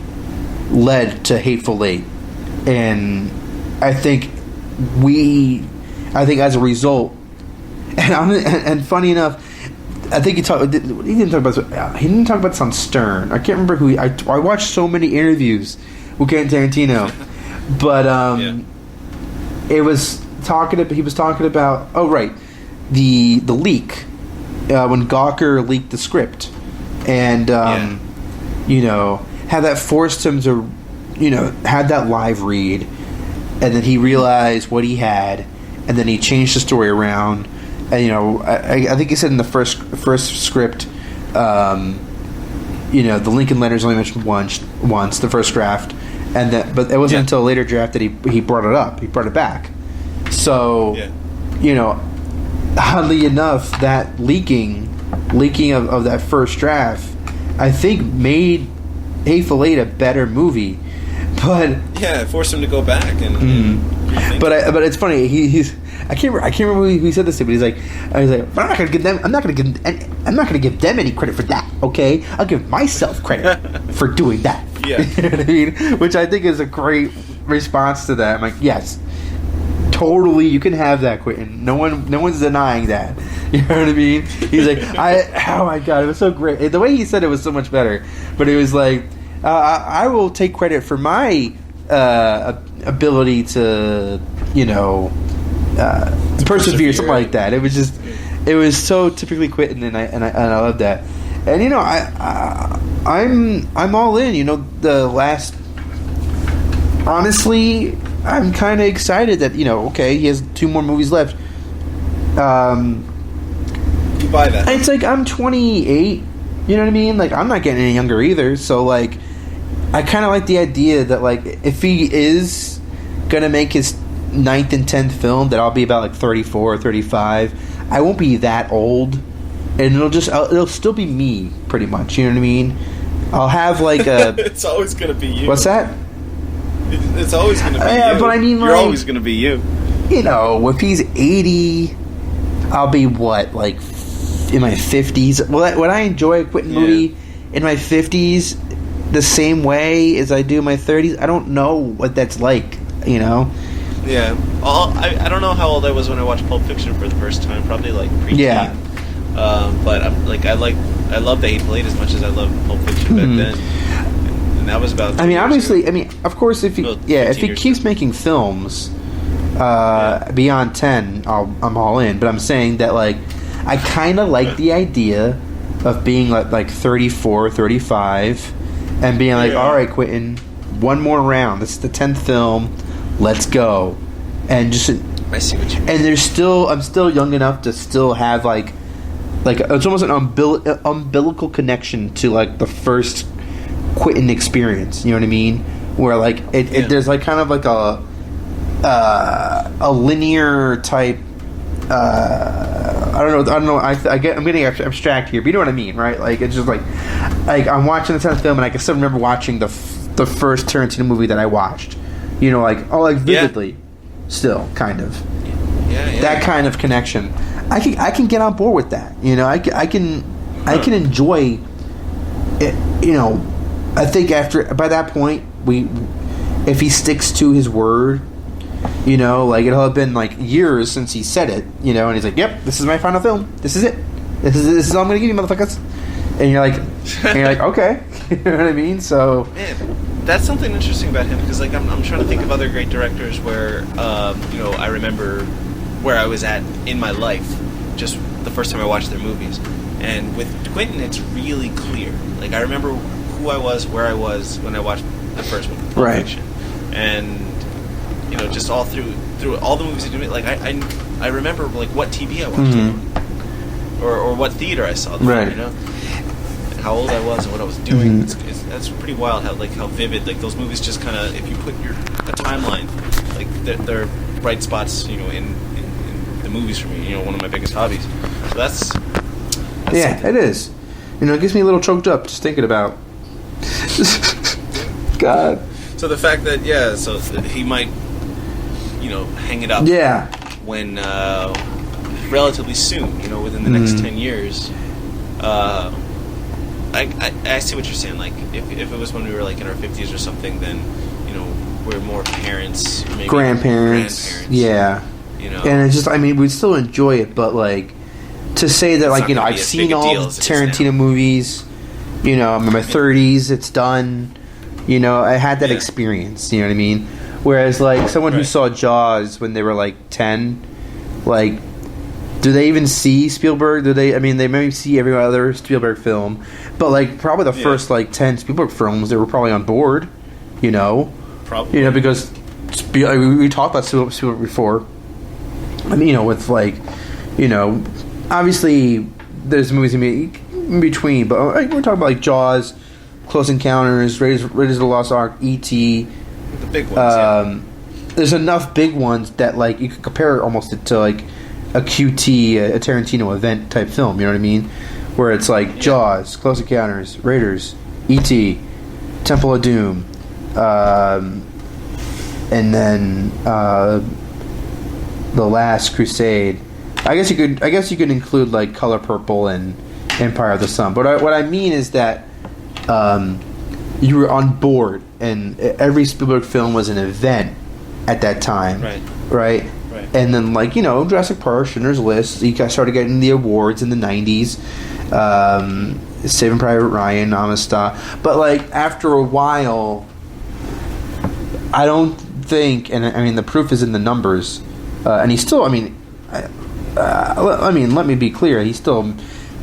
Speaker 1: led to Hateful Eight. And I think as a result, and funny enough, I think he didn't talk about this on Stern. I can't remember who. I watched so many interviews with Quentin Tarantino, but he was talking about the leak when Gawker leaked the script, and you know, how that forced him to, you know, had that live read, and then he realized what he had, and then he changed the story around. And, you know, I think he said in the first script, you know, the Lincoln letters only mentioned once, the first draft, but it wasn't until a later draft that he brought it up. He brought it back. So, you know, oddly enough, that leaking of that first draft, I think made Hateful Eight a better movie. But
Speaker 2: it forced him to go back and
Speaker 1: but it's funny. I can't remember who he said this to, but he's like, I'm not gonna give them any credit for that. Okay, I'll give myself credit for doing that.
Speaker 2: Yeah,
Speaker 1: you know what I mean? Which I think is a great response to that. I'm like, yes, totally, you can have that, Quentin. No one's denying that. You know what I mean? He's like, oh my god, it was so great. The way he said it was so much better. But it was like, I will take credit for my ability to, you know, persevere, something like that. It was so typically Quentin, and I love that. And you know, I'm all in. You know, honestly, I'm kind of excited that, you know, okay, he has 2 more movies left.
Speaker 2: You buy that?
Speaker 1: It's like, I'm 28. You know what I mean? Like, I'm not getting any younger either. So like, I kind of like the idea that, like, if he is gonna make his 9th and 10th film, that I'll be about like 34 or 35. I won't be that old, and it'll still be me, pretty much. You know what I mean? I'll have like a.
Speaker 2: It's always gonna be you.
Speaker 1: What's that?
Speaker 2: It's always gonna be you.
Speaker 1: But I mean,
Speaker 2: you're always gonna be you.
Speaker 1: You know, if he's 80, I'll be what, like in my 50s. Would I enjoy a Quentin movie in my 50s the same way as I do in my 30s? I don't know what that's like. You know.
Speaker 2: Yeah, I don't know how old I was when I watched Pulp Fiction for the first time. Probably like pre-teen. Yeah. But I'm like, I love the Hateful Eight as much as I loved Pulp Fiction back then. And that was about.
Speaker 1: I mean, obviously, of course, if he keeps making films beyond 10, I'm all in. But I'm saying that, like, I kind of like the idea of being like 34, 35, and being like, all right, Quentin, one more round. This is the 10th film. Let's go. And just
Speaker 2: I see what you mean.
Speaker 1: And I'm still young enough to still have like it's almost an umbilical connection to like the first Quentin experience. You know what I mean? Where like there's like kind of like a linear type. I don't know. I'm getting abstract here, but you know what I mean, right? Like it's just like I'm watching the 10th film, and I can still remember watching the first Tarantino movie that I watched. You know, like vividly, still kind of.
Speaker 2: Yeah.
Speaker 1: That kind of connection. I can get on board with that. You know, I can enjoy it. You know, I think by that point if he sticks to his word. You know, like it'll have been like years since he said it. You know, and he's like, "Yep, this is my final film. This is it. This is all I'm gonna give you, motherfuckers." And you're like, okay, you know what I mean? So,
Speaker 2: man, that's something interesting about him because, like, I'm trying to think of other great directors where, you know, I remember where I was at in my life just the first time I watched their movies, and with Quentin, it's really clear. Like, I remember who I was, where I was when I watched the first one, Pulp Fiction, and you know, just all through all the movies he did. Like I remember like what TV I watched it on, or what theater I saw them in, you know, and how old I was and what I was doing. That's pretty wild how vivid like those movies just kind of, if you put a timeline, like they're bright spots, you know, in the movies for me. You know, one of my biggest hobbies. So that's
Speaker 1: yeah, something. It is. You know, it gets me a little choked up just thinking about. God.
Speaker 2: So the fact that so he might, you know, hang it up.
Speaker 1: Yeah.
Speaker 2: When relatively soon, you know, within the next 10 years. I see what you're saying. Like, if it was when we were like in our 50s or something, then, you know, we're more parents, maybe grandparents.
Speaker 1: Yeah.
Speaker 2: You know,
Speaker 1: and it's just, I mean, we'd still enjoy it, but like to say that, like, you know, I've seen all the Tarantino movies. You know, I'm in my 30s. It's done. You know, I had that experience. You know what I mean? Whereas, like, someone who saw Jaws when they were, like, 10, like, do they even see Spielberg? I mean, they maybe see every other Spielberg film, but, like, probably the first, like, 10 Spielberg films, they were probably on board, you know?
Speaker 2: Probably.
Speaker 1: You know, because we talked about Spielberg before. I mean, you know, with, like, you know, obviously there's movies in between, but we're talking about, like, Jaws, Close Encounters, Raiders of the Lost Ark, E.T.,
Speaker 2: the big ones.
Speaker 1: There's enough big ones that like you could compare it almost to like a QT, a Tarantino event type film. You know what I mean? Where it's like Jaws, Close Encounters, Raiders, E.T., Temple of Doom, and then The Last Crusade. I guess you could include like Color Purple and Empire of the Sun. But what I mean is that you were on board, and every Spielberg film was an event at that time, right? And then, like, you know, Jurassic Park, Schindler's List, you guys started getting the awards in the 90s, Saving Private Ryan, Amistad. But, like, after a while, I don't think, and I mean, the proof is in the numbers, and he still, I mean, let me be clear, he still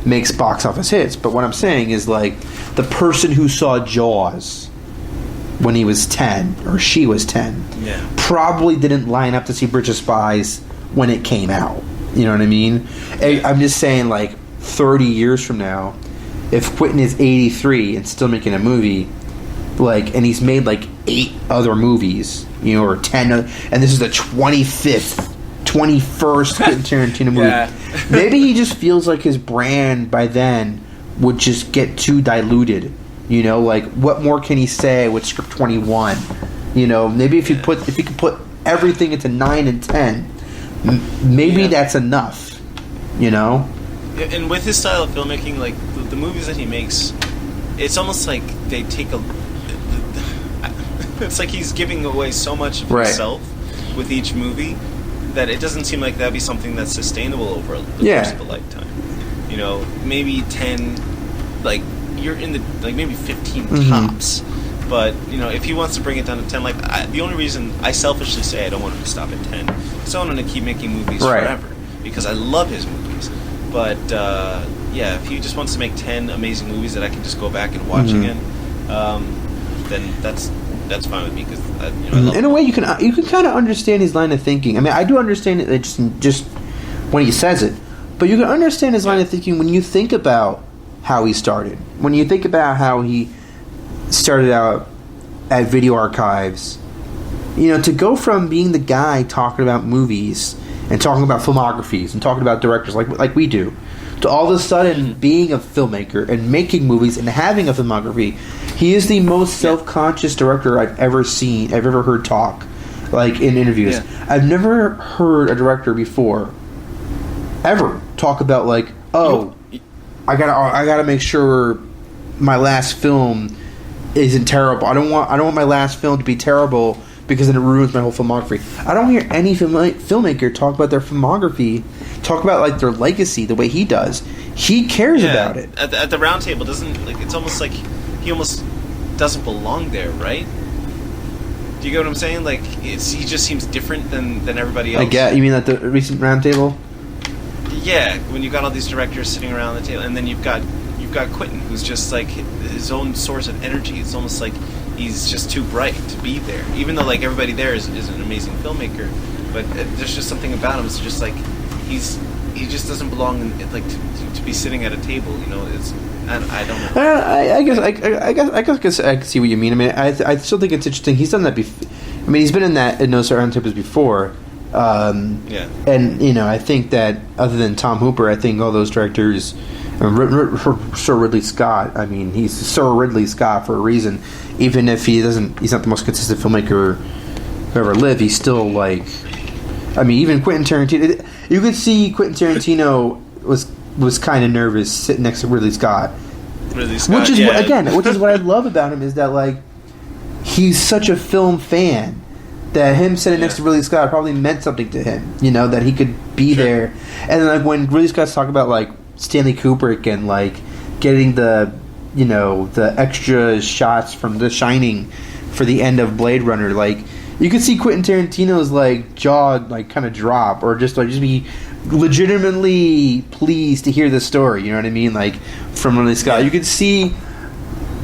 Speaker 1: makes box office hits, but what I'm saying is, like, the person who saw Jaws when he was 10 or she was 10 probably didn't line up to see Bridge of Spies when it came out. You know what I mean? I'm just saying, like, 30 years from now, if Quentin is 83 and still making a movie, like, and he's made like 8 other movies, you know, or 10, and this is the 21st Quentin Tarantino movie. Maybe he just feels like his brand by then would just get too diluted. You know, like, what more can he say with Script 21? You know, maybe if he could put everything into 9 and 10, maybe that's enough. You know?
Speaker 2: And with his style of filmmaking, like, the movies that he makes, it's almost like they take it's like he's giving away so much of himself with each movie that it doesn't seem like that'd be something that's sustainable over the course of a lifetime. You know, maybe 10, like, you're in the, like, maybe 15 tops. But, you know, if he wants to bring it down to 10, like, the only reason I selfishly say I don't want him to stop at 10 is I want him to keep making movies forever, because I love his movies. But, if he just wants to make 10 amazing movies that I can just go back and watch again, then that's that's fine with me because I love
Speaker 1: in a way you can kind of understand his line of thinking. I mean, I do understand it just when he says it, but you can understand his line of thinking when you think about how he started. When you think about how he started out at Video Archives, to go from being the guy talking about movies and talking about filmographies and talking about directors like we do, to all of a sudden being a filmmaker and making movies and having a filmography. He is the most self-conscious director I've ever heard talk, like in interviews. Yeah. I've never heard a director before ever talk about like, I gotta make sure my last film isn't terrible. I don't want my last film to be terrible because then it ruins my whole filmography. I don't hear any filmmaker talk about their filmography, talk about like their legacy the way he does. He cares about it.
Speaker 2: At the round table, it's almost like he almost doesn't belong there, right? Do you get what I'm saying? Like he just seems different than everybody else.
Speaker 1: I get. You mean at the recent round table?
Speaker 2: Yeah, when you've got all these directors sitting around the table, and then you've got Quentin, who's just like his own source of energy. It's almost like he's just too bright to be there, even though like everybody there is an amazing filmmaker. But there's just something about him. It's just like he just doesn't belong to be sitting at a table. I don't know.
Speaker 1: I guess I can see what you mean. I mean, I still think it's interesting. He's done that before. I mean, he's been in those round tables before. And I think that other than Tom Hooper, I think all those directors, Sir Ridley Scott. I mean, he's Sir Ridley Scott for a reason. Even if he's not the most consistent filmmaker who ever lived, he's still like. I mean, even Quentin Tarantino. You could see Quentin Tarantino was kind of nervous sitting next to Ridley Scott. Which is what I love about him is that like he's such a film fan. That him sitting next to Ridley Scott probably meant something to him, that he could be there. And then, like, when Ridley Scott's talking about, like, Stanley Kubrick and, like, getting the extra shots from The Shining for the end of Blade Runner, like, you could see Quentin Tarantino's, like, jaw, like, kind of drop or just be legitimately pleased to hear this story, you know what I mean? Like, from Ridley Scott. Yeah. You could see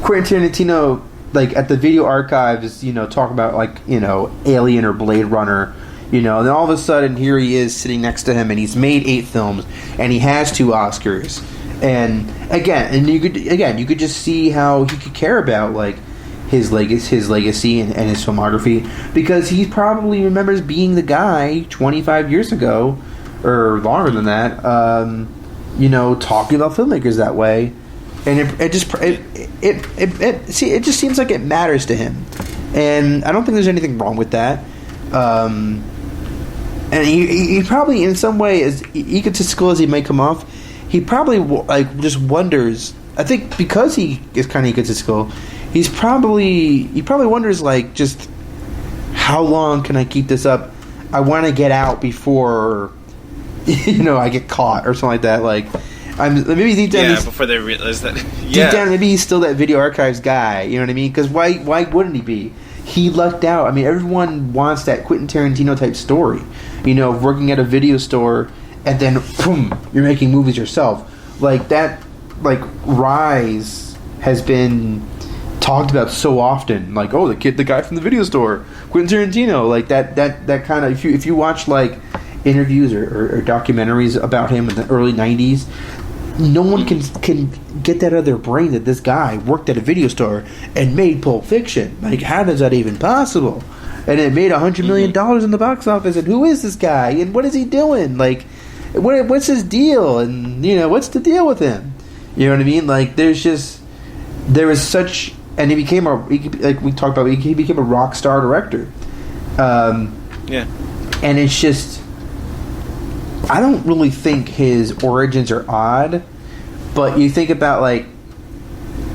Speaker 1: Quentin Tarantino like at the Video Archives, talk about like, Alien or Blade Runner, then all of a sudden here he is sitting next to him and he's made 8 films and he has 2 Oscars. And you could just see how he could care about like his legacy and his filmography because he probably remembers being the guy 25 years ago or longer than that, talking about filmmakers that way. And it just seems like it matters to him, and I don't think there's anything wrong with that. And he probably, in some way, as egotistical as he may come off, he probably like just wonders. I think because he is kind of egotistical, he probably wonders like just how long can I keep this up? I want to get out before I get caught or something like that. Like. Maybe deep down
Speaker 2: before they realize that.
Speaker 1: Deep down, maybe he's still that Video Archives guy. You know what I mean? Because why wouldn't he be? He lucked out. I mean, everyone wants that Quentin Tarantino type story. Working at a video store and then boom, you're making movies yourself. Like that, like rise has been talked about so often. Like, oh, the guy from the video store, Quentin Tarantino. Like that kind of. If you watch like interviews or documentaries about him in the early '90s. No one can get that out of their brain that this guy worked at a video store and made Pulp Fiction. Like, how is that even possible? And it made $100 million in the box office. And who is this guy? And what is he doing? Like, what's his deal? And what's the deal with him? You know what I mean? Like, there was such, and he became like we talked about. He became a rock star director. And it's just. I don't really think his origins are odd, but you think about like,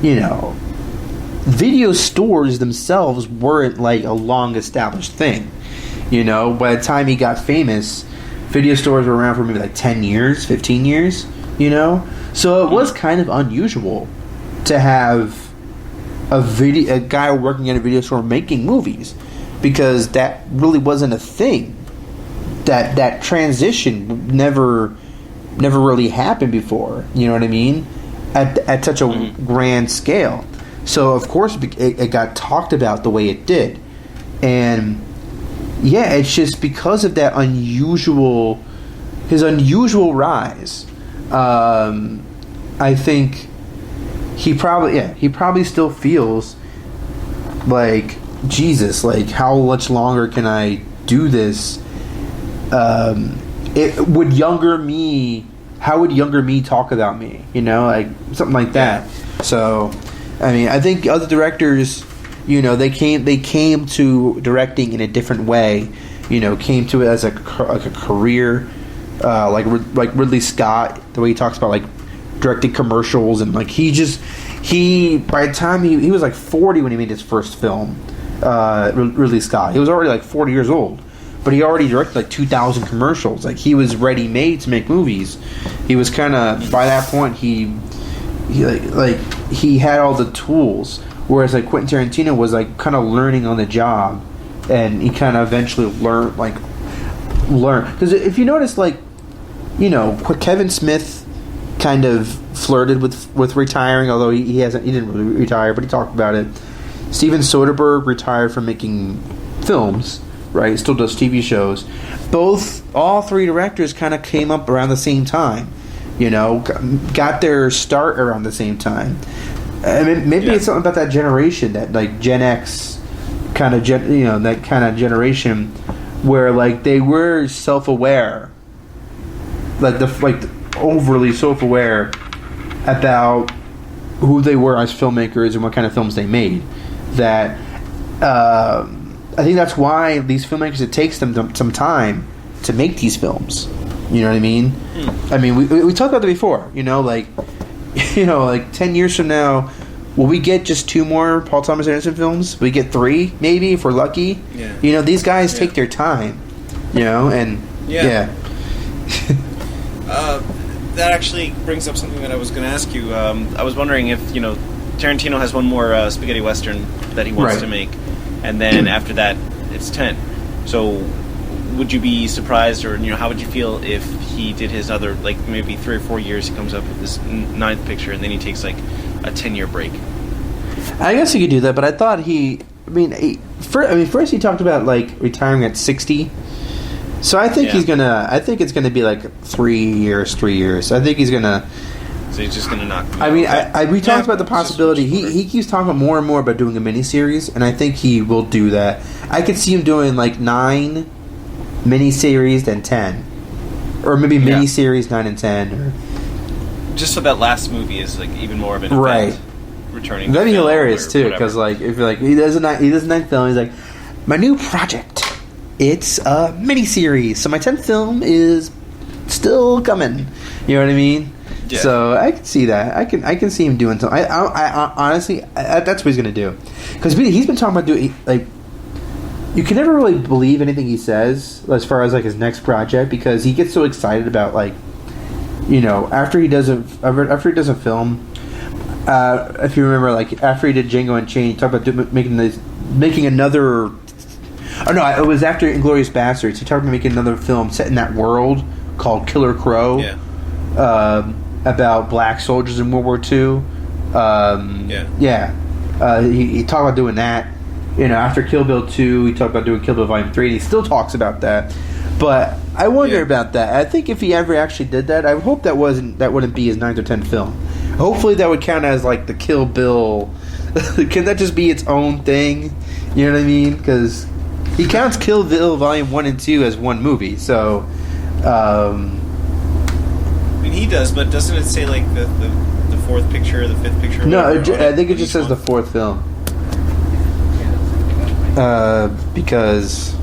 Speaker 1: video stores themselves weren't like a long established thing. By the time he got famous, video stores were around for maybe like 10 years, 15 years, So it was kind of unusual to have a guy working at a video store making movies because that really wasn't a thing. That transition never really happened before. You know what I mean? At such a grand scale. So of course it got talked about the way it did, and yeah, it's just because of that his unusual rise. I think he probably still feels like, Jesus, like, how much longer can I do this? How would younger me talk about me? You know, like something like that. So, I mean, I think other directors, you know, they came to directing in a different way. You know, came to it as a career, like Ridley Scott, the way he talks about like directing commercials, and like he by the time he was like 40 when he made his first film. Ridley Scott. He was already like 40 years old, but he already directed like 2,000 commercials. Like, he was ready made to make movies. He was kind of, by that point, he had all the tools. Whereas like Quentin Tarantino was like kind of learning on the job, and he kind of eventually learned. Because if you notice, like, you know, Kevin Smith kind of flirted with retiring, although he didn't really retire, but he talked about it. Steven Soderbergh retired from making films, right? He still does TV shows. All three directors kind of came up around the same time, you know, got their start around the same time. I mean, maybe it's something about that generation, that like Gen X kind of that kind of generation, where like they were self-aware, like overly self-aware about who they were as filmmakers and what kind of films they made. That I think that's why these filmmakers, it takes them some time to make these films. You know what I mean? I mean, we talked about that before. You know, like 10 years from now, will we get just 2 more Paul Thomas Anderson films? We get 3, maybe, if we're lucky.
Speaker 2: Yeah.
Speaker 1: You know, these guys take their time. You know, and
Speaker 2: that actually brings up something that I was going to ask you. I was wondering if, you know, Tarantino has one more spaghetti western that he wants to make, and then after that, it's 10. So, would you be surprised, or, you know, how would you feel if he did his other, like, maybe 3 or 4 years, he comes up with this 9th picture, and then he takes, like, a 10-year break?
Speaker 1: I guess he could do that, but I thought first he talked about, like, retiring at 60. So I think I think it's gonna be like 3 years. I think he's gonna.
Speaker 2: So he's just gonna knock.
Speaker 1: I mean, we talked about the possibility. He keeps talking more and more about doing a miniseries, and I think he will do that. I could see him doing like 9 miniseries, then 10, or maybe miniseries 9 and 10. Or...
Speaker 2: Just so that last movie is like even more of an event, returning.
Speaker 1: That'd be hilarious too, because like if you're like he does a 9th film, he's like, my new project. It's a miniseries, so my 10th film is still coming. You know what I mean? Yeah. So I can see that. I can see him doing something. I honestly, that's what he's gonna do, because he's been talking about doing, like, you can never really believe anything he says as far as like his next project, because he gets so excited about, like, you know, after he does a film. If you remember, like after he did Django Unchained, he talked about making another. Oh no! It was after Inglourious Basterds. He talked about making another film set in that world called Killer Crow, about black soldiers in World War II. He talked about doing that. You know, after Kill Bill 2, he talked about doing Kill Bill Volume 3, and he still talks about that. But I wonder about that. I think if he ever actually did that, I hope that wouldn't be his 9th or 10th film. Hopefully, that would count as like the Kill Bill. Can that just be its own thing? You know what I mean? Because he counts Kill Bill Volume 1 and 2 as one movie, so...
Speaker 2: I mean, he does, but doesn't it say, like, the 4th picture or the 5th picture?
Speaker 1: No, I think it just says the 4th film. Because...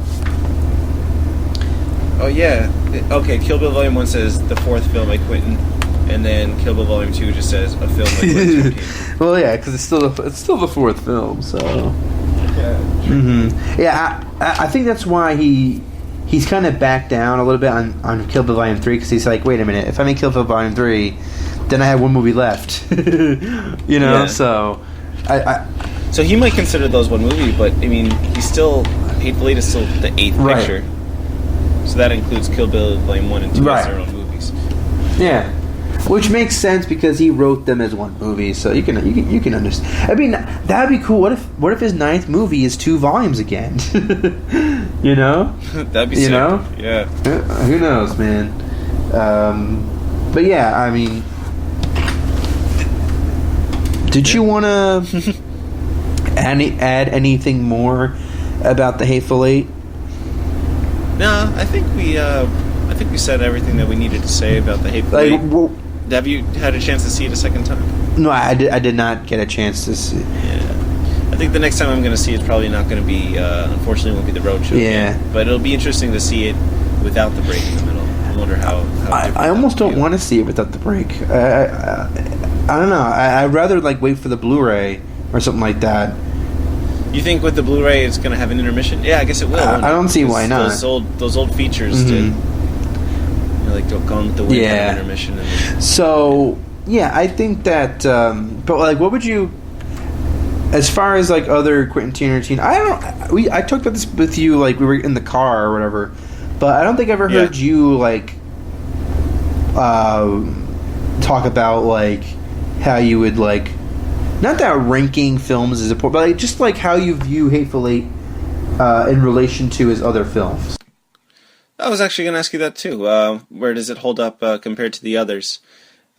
Speaker 2: Oh, yeah. Okay, Kill Bill Volume 1 says the 4th film by Quentin, and then Kill Bill Volume 2 just says a film by Quentin Tarantino.
Speaker 1: Well, yeah, because it's still the 4th film, so...
Speaker 2: Yeah.
Speaker 1: Mm-hmm. Yeah, I think that's why he's kind of backed down a little bit on Kill Bill Volume 3, because he's like, wait a minute, if I make Kill Bill Volume 3, then I have one movie left. You know, so...
Speaker 2: So he might consider those one movie, but, I mean, he's still... Hateful Eight is still the 8th picture. So that includes Kill Bill Volume 1 and 2 as their own movies.
Speaker 1: Yeah. Which makes sense because he wrote them as one movie, so you can understand. I mean, that'd be cool. What if his 9th movie is 2 volumes again? You know,
Speaker 2: that'd be sick. Yeah.
Speaker 1: Who knows, man? But yeah, I mean, did you want to add anything more about the Hateful Eight?
Speaker 2: No, I think we said everything that we needed to say about the Hateful Eight.
Speaker 1: Well,
Speaker 2: have you had a chance to see it a second time?
Speaker 1: No, I did not get a chance to see.
Speaker 2: Yeah, I think the next time I'm going to see it's probably not going to be. Unfortunately, won't be the roadshow.
Speaker 1: Yeah,
Speaker 2: again. But it'll be interesting to see it without the break in the middle. I wonder how
Speaker 1: I almost don't want to see it without the break. I don't know. I'd rather wait for the Blu-ray or something like that.
Speaker 2: You think with the Blu-ray it's going to have an intermission? Yeah, I guess it will.
Speaker 1: I don't see why not.
Speaker 2: Those old features did. Go on with the wind of intermission.
Speaker 1: So yeah, I think that. But what would you? As far as other Quentin Tarantino, I talked about this with you we were in the car or whatever, but I don't think I ever heard you talk about how you would not that ranking films is important, but just how you view Hateful Eight in relation to his other films.
Speaker 2: I was actually going to ask you that too. Where does it hold up compared to the others?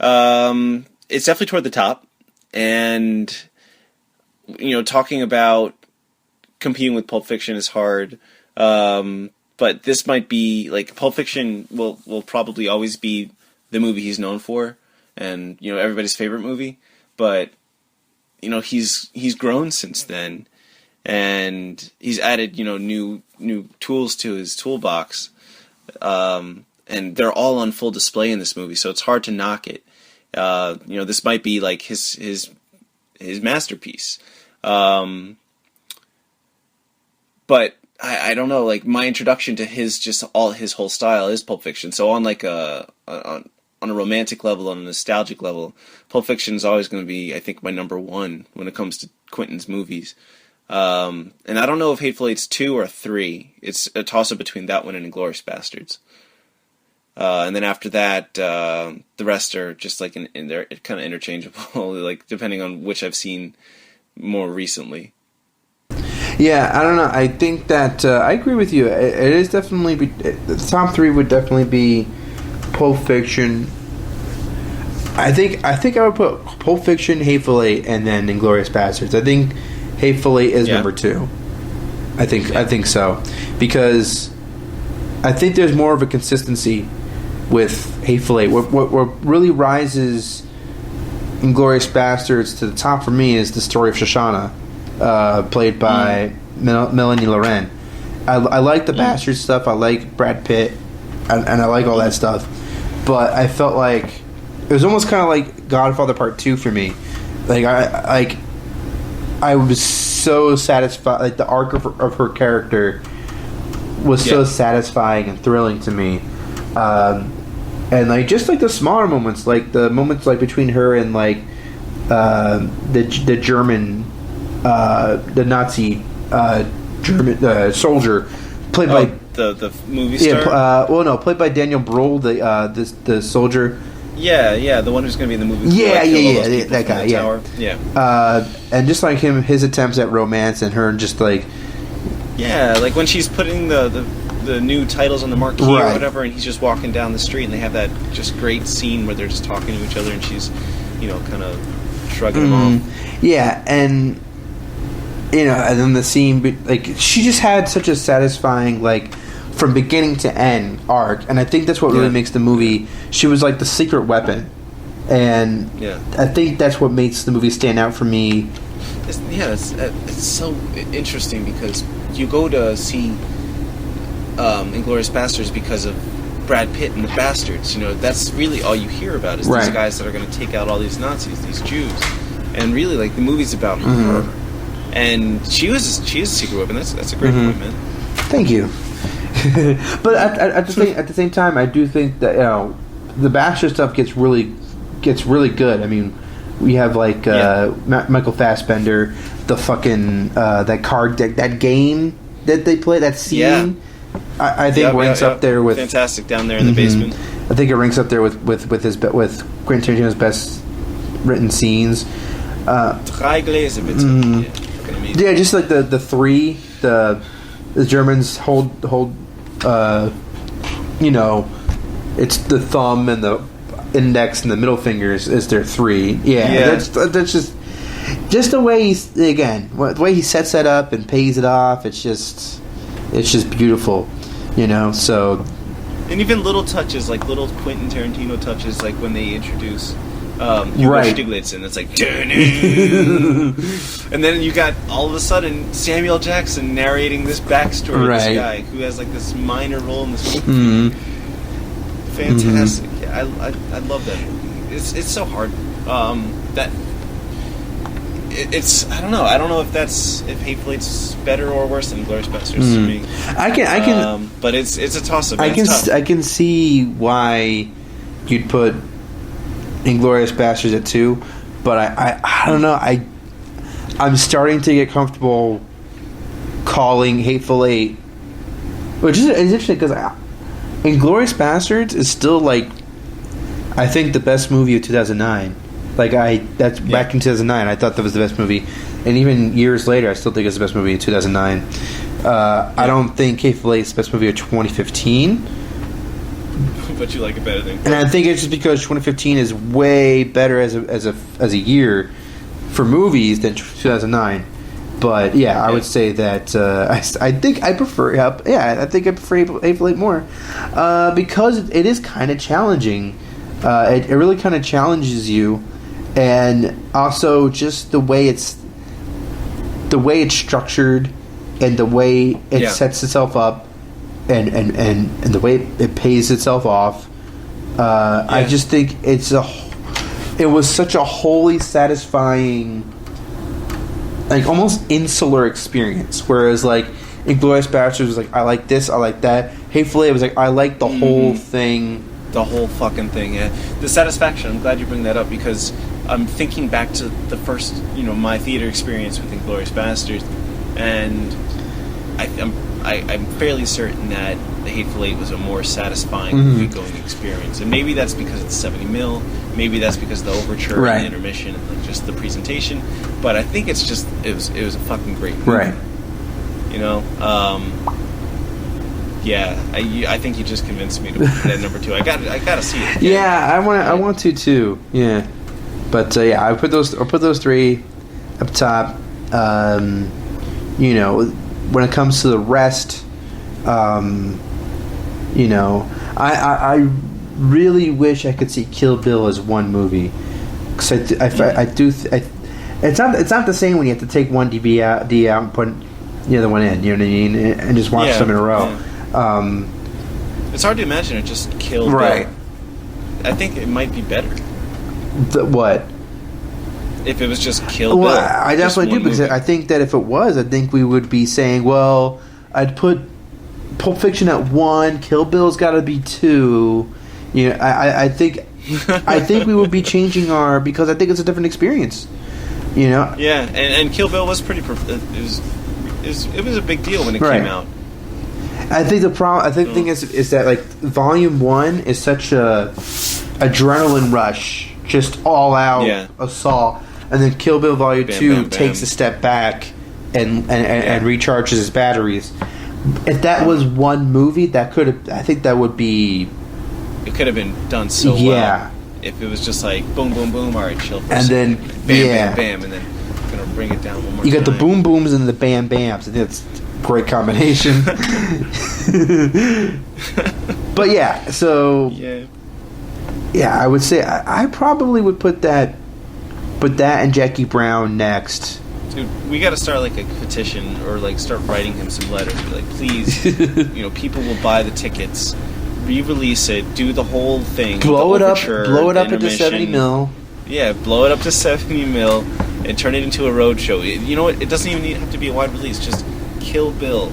Speaker 2: It's definitely toward the top, and talking about competing with Pulp Fiction is hard. But this might be Pulp Fiction will probably always be the movie he's known for, and everybody's favorite movie. But he's grown since then, and he's added new tools to his toolbox. And they're all on full display in this movie, so it's hard to knock it. This might be his masterpiece. But I don't know. My introduction to his whole style is Pulp Fiction. So on on a romantic level, on a nostalgic level, Pulp Fiction is always going to be, I think, my number one when it comes to Quentin's movies. And I don't know if Hateful Eight's 2 or 3. It's a toss-up between that one and Inglourious Bastards. And then after that, the rest are just in they're kind of interchangeable, depending on which I've seen more recently.
Speaker 1: Yeah, I don't know. I think that I agree with you. It is definitely the top 3 would definitely be Pulp Fiction. I think I would put Pulp Fiction, Hateful Eight, and then Inglourious Bastards. I think Hateful Eight is number 2. I think so, because I think there's more of a consistency with Hateful Eight. What really rises Inglourious Bastards to the top for me is the story of Shoshana, played by Melanie Laurent. I like the Bastard stuff. I like Brad Pitt, and I like all that stuff. But I felt like it was almost kind of like Godfather Part 2 for me. I was so satisfied. The arc of her character was so satisfying and thrilling to me. And just the smaller moments, the moments between her and the German, the Nazi German soldier, played by
Speaker 2: the movie star.
Speaker 1: Played by Daniel Brühl, the soldier.
Speaker 2: Yeah, the one who's going to be in the movie.
Speaker 1: Yeah, that guy.
Speaker 2: Yeah.
Speaker 1: And just like him, his attempts at romance, and her just when
Speaker 2: she's putting the new titles on the marquee or whatever, and he's just walking down the street, and they have that just great scene where they're just talking to each other, and she's kind of shrugging him off.
Speaker 1: Yeah, and and then the scene, she just had such a satisfying from beginning to end arc, and I think that's what really makes the movie. She was the secret weapon, and I think that's what makes the movie stand out for me.
Speaker 2: It's so interesting because you go to see Inglourious Bastards because of Brad Pitt and the Bastards. That's really all you hear about is these guys that are going to take out all these Nazis, these Jews, and really the movie's about her. And she is a secret weapon. That's a great point, man.
Speaker 1: Thank you. But at the same time, I do think that the Bastard stuff gets really good. I mean, we have Michael Fassbender, the fucking that card deck, that game that they play, that scene. I think ranks up there with
Speaker 2: fantastic down there in the basement.
Speaker 1: I think it ranks up there with Quentin Tarantino's best written scenes.
Speaker 2: Drei Gläser, bitte.
Speaker 1: Yeah, just like the three, the Germans hold it's the thumb and the index and the middle fingers is their three. Yeah. That's just the way the way he sets that up and pays it off. It's just beautiful, So,
Speaker 2: and even little touches, like little Quentin Tarantino touches, like when they introduce Hugo Stiglitz, and it's like, and then you got all of a sudden Samuel Jackson narrating this backstory of this guy who has like this minor role in this movie. Fantastic. Yeah, I love that movie. It's so hard. It's I don't know if Hateful Eight's better or worse than Inglourious Basterds to me.
Speaker 1: I can
Speaker 2: but it's a toss up.
Speaker 1: I can see why you'd put Inglourious Basterds at 2, but I don't know. I'm starting to get comfortable calling Hateful Eight, which is interesting because Inglourious Basterds is still like I think the best movie of 2009. Back in 2009, I thought that was the best movie, and even years later, I still think it's the best movie of 2009. I don't think Hateful Eight is the best movie of 2015.
Speaker 2: But you like it better than.
Speaker 1: And I think it's just because 2015 is way better as a year for movies than 2009. But I would say that I think I prefer. I think I prefer Hateful Eight more because it is kind of challenging. It really kind of challenges you, and also just the way it's structured and the way it sets itself up. And the way it pays itself off, I just think it was such a wholly satisfying, like almost insular experience. Whereas like Inglourious Basterds was like I like this, I like that. Hateful Eight was like I like the whole thing,
Speaker 2: the whole fucking thing. Yeah, the satisfaction. I'm glad you bring that up because I'm thinking back to the first, my theater experience with Inglourious Basterds, and I'm fairly certain that The Hateful Eight was a more satisfying movie-going experience. And maybe that's because it's 70 mil, maybe that's because of the overture and the intermission and like just the presentation. But I think it's just, it was a fucking great movie.
Speaker 1: Right.
Speaker 2: I think you just convinced me to put that number 2. I gotta see it.
Speaker 1: Yeah, I want to too. Yeah. But I'll put those 3 up top. When it comes to the rest, I really wish I could see Kill Bill as one movie, because it's not the same when you have to take one D out and put the other one in. You know what I mean? And just watch them in a row.
Speaker 2: Yeah. It's hard to imagine it just Kill Bill. I think it might be better.
Speaker 1: What?
Speaker 2: If it was just Kill Bill.
Speaker 1: I definitely do, because I think that if it was, I think we would be saying, well, I'd put Pulp Fiction at 1, Kill Bill's got to be 2. I think we would be changing because I think it's a different experience.
Speaker 2: Yeah, and Kill Bill was pretty. It was a big deal when it came out.
Speaker 1: I think the thing is that like Volume 1 is such a adrenaline rush, just all out assault. And then Kill Bill Volume 2 takes a step back and recharges his batteries. If that was one movie, I think that would be. It
Speaker 2: could have been done so well. If it was just like boom, boom, boom, all right, chill for a second. Bam, bam, bam, and then gonna bring it down one more time.
Speaker 1: You got the boom booms and the bam bams. I think that's a great combination. But I would say I probably would put that and Jackie Brown next.
Speaker 2: Dude, we got to start like a petition or like start writing him some letters. Be like, please, people will buy the tickets, re-release it, do the whole thing,
Speaker 1: blow it up into 70 mil.
Speaker 2: Yeah, blow it up to 70 mil and turn it into a road show. You know what? It doesn't even have to be a wide release. Just Kill Bill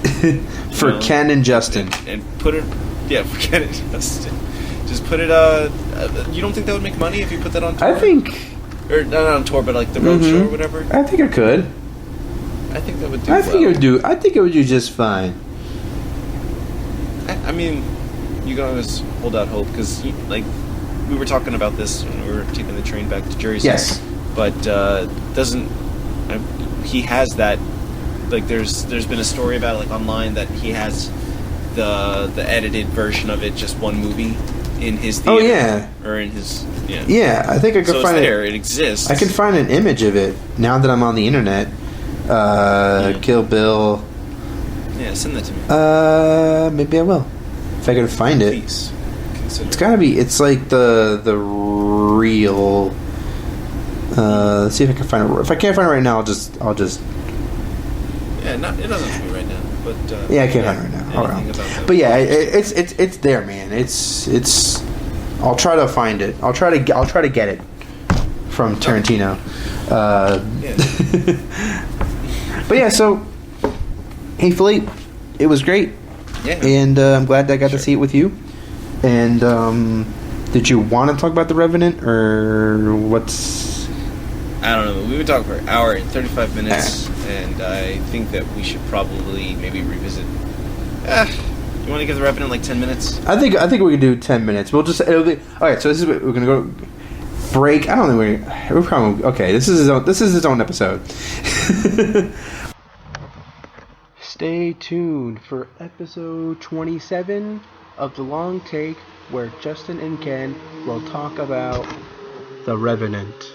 Speaker 1: for Ken and Justyn,
Speaker 2: and put it. Yeah, for Ken and Justyn. Just put it. You don't think that would make money if you put that on tour?
Speaker 1: I think.
Speaker 2: Or not on tour, but like the road show or whatever.
Speaker 1: I think it could.
Speaker 2: I think that would do.
Speaker 1: I think it would do just fine.
Speaker 2: I mean, you can always hold out hope because, like, we were talking about this when we were taking the train back to Jersey.
Speaker 1: Yes.
Speaker 2: But he has that, like, there's been a story about it, like, online that he has the edited version of it, just one movie in his theater.
Speaker 1: Oh yeah.
Speaker 2: Or in his
Speaker 1: Yeah, I think I could find
Speaker 2: it's there. It exists.
Speaker 1: I can find an image of it now that I'm on the internet. Kill Bill.
Speaker 2: Yeah, send that to me.
Speaker 1: Maybe I will if I can find it.
Speaker 2: Please consider.
Speaker 1: It's gotta be. It's like the real. Let's see if I can find it. If I can't find it right now, I'll just.
Speaker 2: Yeah, it doesn't have to be right now, but
Speaker 1: yeah, I can't find it right now. But yeah, it's there, man. It's. I'll try to find it. I'll try to get it from Tarantino. But yeah, so Hateful, it was great.
Speaker 2: Yeah,
Speaker 1: and I'm glad I got to see it with you. And did you want to talk about The Revenant or what's?
Speaker 2: I don't know. We would talk for an hour and 35 minutes, and I think that we should probably maybe revisit. You want to give The Revenant like 10 minutes?
Speaker 1: I think we can do 10 minutes. We'll just it'll be all right. So this is what we're gonna go break. I don't think we're probably okay. This is its own episode. Stay tuned for episode 27 of The Long Take, where Justyn and Ken will talk about The Revenant.